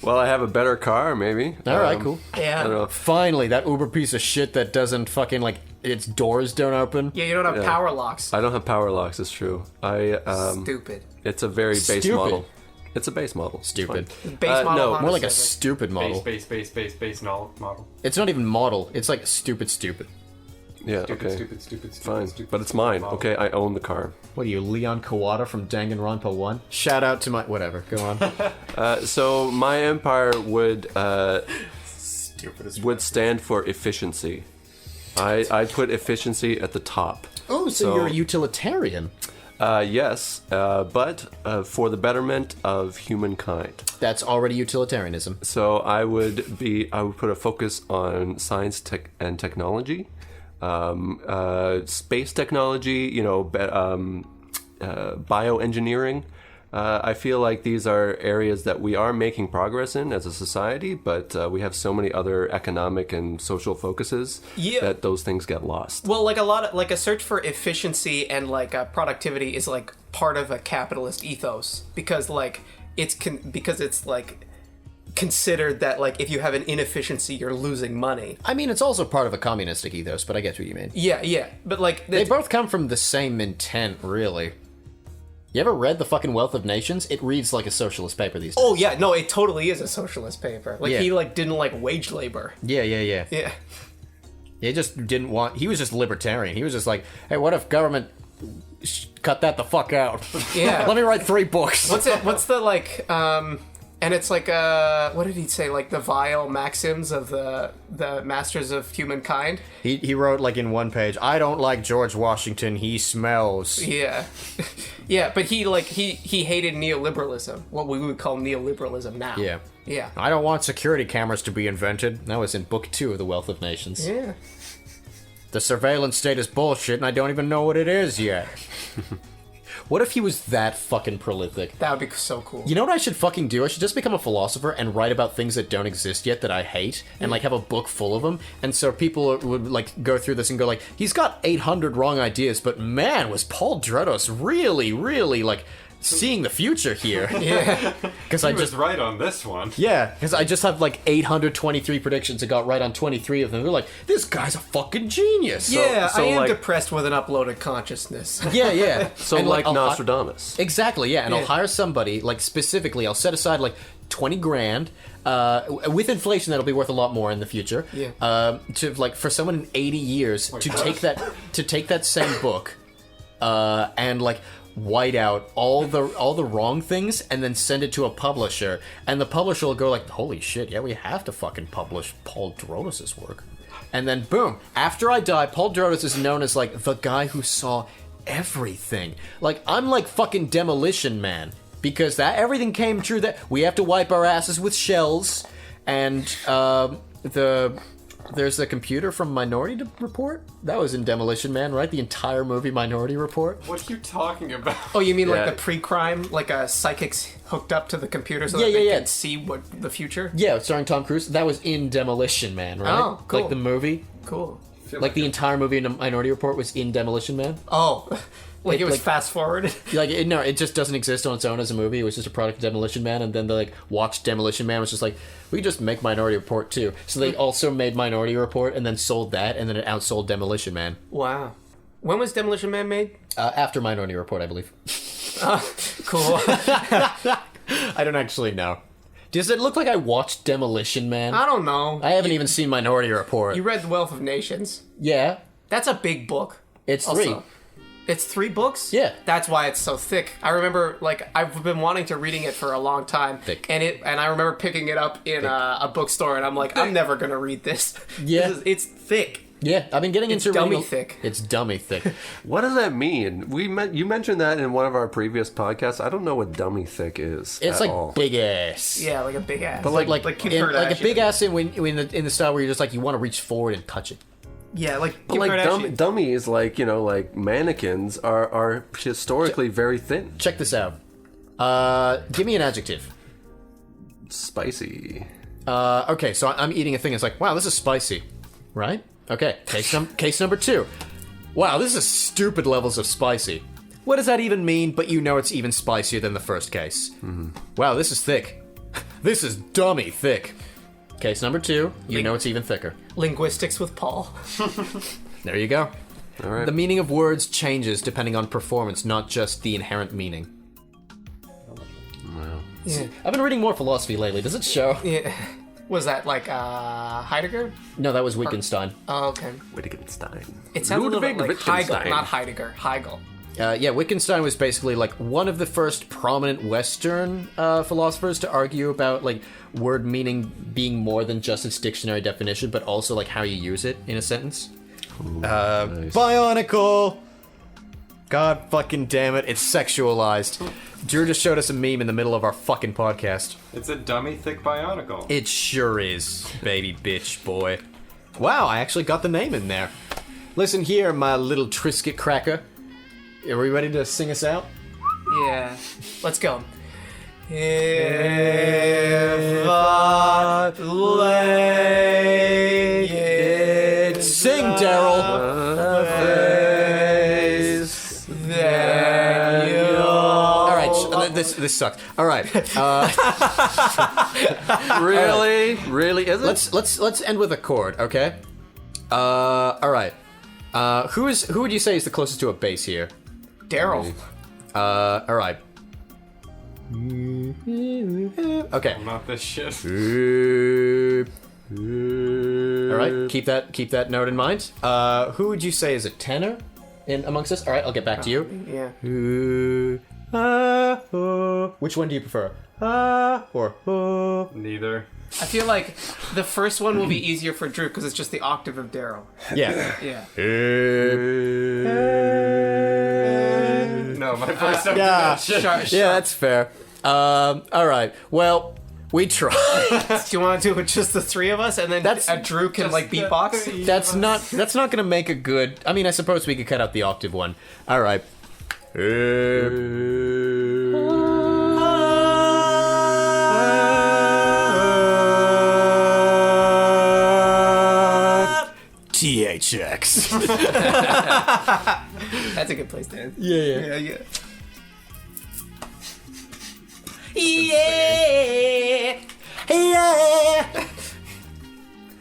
Well, I have a better car, maybe. All right, cool. Yeah. I don't know. Finally, that Uber piece of shit that doesn't fucking its doors don't open. Yeah, you don't have Yeah. power locks. I don't have power locks, it's true. Stupid. It's a very base Stupid. model. It's a base model. It's Stupid. fine. Base model. no, Honda More like a Civic. stupid model. Base model. It's not even model. It's like stupid. Yeah, Stupid, okay. stupid. Fine. Stupid, But it's mine. model. Okay, I own the car. What are you, Leon Kawada from Danganronpa 1? Shout out to my whatever. Go on. So my empire would Stupid as would stand for efficiency. I'd put efficiency at the top. Oh, so you're a utilitarian. Yes, but for the betterment of humankind. That's already utilitarianism. So I would put a focus on science tech and technology, space technology, bioengineering. I feel like these are areas that we are making progress in as a society, but we have so many other economic and social focuses that those things get lost. Well, a search for efficiency and productivity is part of a capitalist ethos because it's considered that if you have an inefficiency you're losing money. I mean, it's also part of a communistic ethos, but I get what you mean. Yeah, but They both come from the same intent, really. You ever read The fucking Wealth of Nations? It reads like a socialist paper these days. Oh yeah, no, it totally is a socialist paper. Yeah. He didn't like wage labor. Yeah. Yeah. He just didn't want... He was just libertarian. He was just like, hey, what if government cut that the fuck out? Yeah. Let me write 3 books. What's the and it's what did he say? The vile maxims of the masters of humankind. He wrote in one page, I don't like George Washington, he smells. Yeah. Yeah, but he hated neoliberalism. What we would call neoliberalism now. Yeah. Yeah. I don't want security cameras to be invented. That was in book 2 of The Wealth of Nations. Yeah. The surveillance state is bullshit and I don't even know what it is yet. What if he was that fucking prolific? That would be so cool. You know what I should fucking do? I should just become a philosopher and write about things that don't exist yet that I hate and have a book full of them. And so people would go through this and go he's got 800 wrong ideas, but man, was Paul Dredos really, really seeing the future here. Yeah. Because He was right on this one. Yeah, because I just have 823 predictions. I got right on 23 of them. They're like, this guy's a fucking genius. Yeah, so, I am depressed with an uploaded consciousness. Yeah. So And, like I'll- Nostradamus. Exactly, yeah. And I'll Yeah. hire somebody, specifically, I'll set aside 20 grand. With inflation, that'll be worth a lot more in the future. Yeah. For someone in 80 years to take that same book, and white out all the wrong things and then send it to a publisher, and the publisher will go holy shit, yeah, we have to fucking publish Paul Drodos' work. And then boom, after I die, Paul Drodos is known as the guy who saw everything. I'm fucking Demolition Man, because that everything came true, that we have to wipe our asses with shells, and there's a computer from Minority Report that was in Demolition Man, right? The entire movie Minority Report. What are you talking about? Oh, you mean Yeah. like the pre-crime, like a psychic's hooked up to the computer so Yeah, that they yeah. can see what the future? Yeah, starring Tom Cruise. That was in Demolition Man, right? Oh, cool. Like the movie. Cool. Like the entire movie in Minority Report was in Demolition Man. Oh, like it was like- fast forwarded. Like no, it just doesn't exist on its own as a movie. It was just a product of Demolition Man, and then they like watched Demolition Man. Was just like, we could just make Minority Report too. So they also made Minority Report and then sold that, and then it outsold Demolition Man. Wow. When was Demolition Man made? After Minority Report, I believe. Cool. I don't actually know. Does it look like I watched Demolition Man? I don't know. I haven't even seen Minority Report. You read The Wealth of Nations. Yeah, That's a big book. it's Also. 3. It's 3 books? Yeah. That's why it's so thick. I remember, like, I've been wanting to reading it for a long time. Thick. And I remember picking it up in a bookstore, and I'm like, I'm never gonna read this. Yeah. It's thick. Yeah, I've been getting It's into reading dummy a- thick. It's dummy thick. What does that mean? You mentioned that in one of our previous podcasts. I don't know what dummy thick is. It's at like all. big ass. Yeah, like a big ass. But like Kim like a Kardashian. big ass in the style where you're just like you want to reach forward and touch it. Yeah, like But Kim like Kardashian. dummies, like like mannequins are historically very thin, Check this out. Give me an adjective. spicy. Okay, so I'm eating a thing. It's like, wow, this is spicy, right? Okay, case number 2. Wow, this is stupid levels of spicy. What does that even mean? But you know it's even spicier than the first case. Wow, this is thick. This is dummy thick. Case number 2. You know it's even thicker. Linguistics with Paul. There you go. All right. The meaning of words changes depending on performance, not just the inherent meaning. Yeah. I've been reading more philosophy lately. Does it show? Yeah. Was that like Heidegger? No, that was Wittgenstein. Oh, okay. Wittgenstein. It sounds a little bit Ludwig like Hegel, Wittgenstein. not Heidegger. Hegel. Yeah, Wittgenstein was basically like one of the first prominent Western philosophers to argue about like word meaning being more than just its dictionary definition, but also like how you use it in a sentence. Nice. Bionicle! God fucking damn it, it's sexualized. Drew just showed us a meme in the middle of our fucking podcast. It's a dummy thick bionicle. It sure is, baby bitch boy. Wow, I actually got the name in there. Listen here, my little Triscuit cracker. Are we ready to sing us out? Yeah. Let's go. If I lay it, sing, Daryl. All right, this sucks. All right, Really? Is it? let's end with a chord, okay? All right. Who would you say is the closest to a bass here? Daryl. All right. Okay. Not this shit. All right, keep that note in mind. Who would you say is a tenor in amongst us? All right, I'll get back to you. Yeah. Which one do you prefer? Or Neither. I feel like the first one will be easier for Drew because it's just the octave of Daryl. yeah. Yeah. No, my voice don't do Yeah. that shit. Yeah, that's fair. All right. Well, we tried. Do you want to do it with just the 3 of us and then Drew can like beatbox? That's not gonna make a good. I mean, I suppose we could cut out the octave one. All right. THX. That's a good place to end. Yeah. Yeah. Yeah.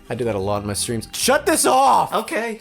I do that a lot in my streams. Shut this off. Okay.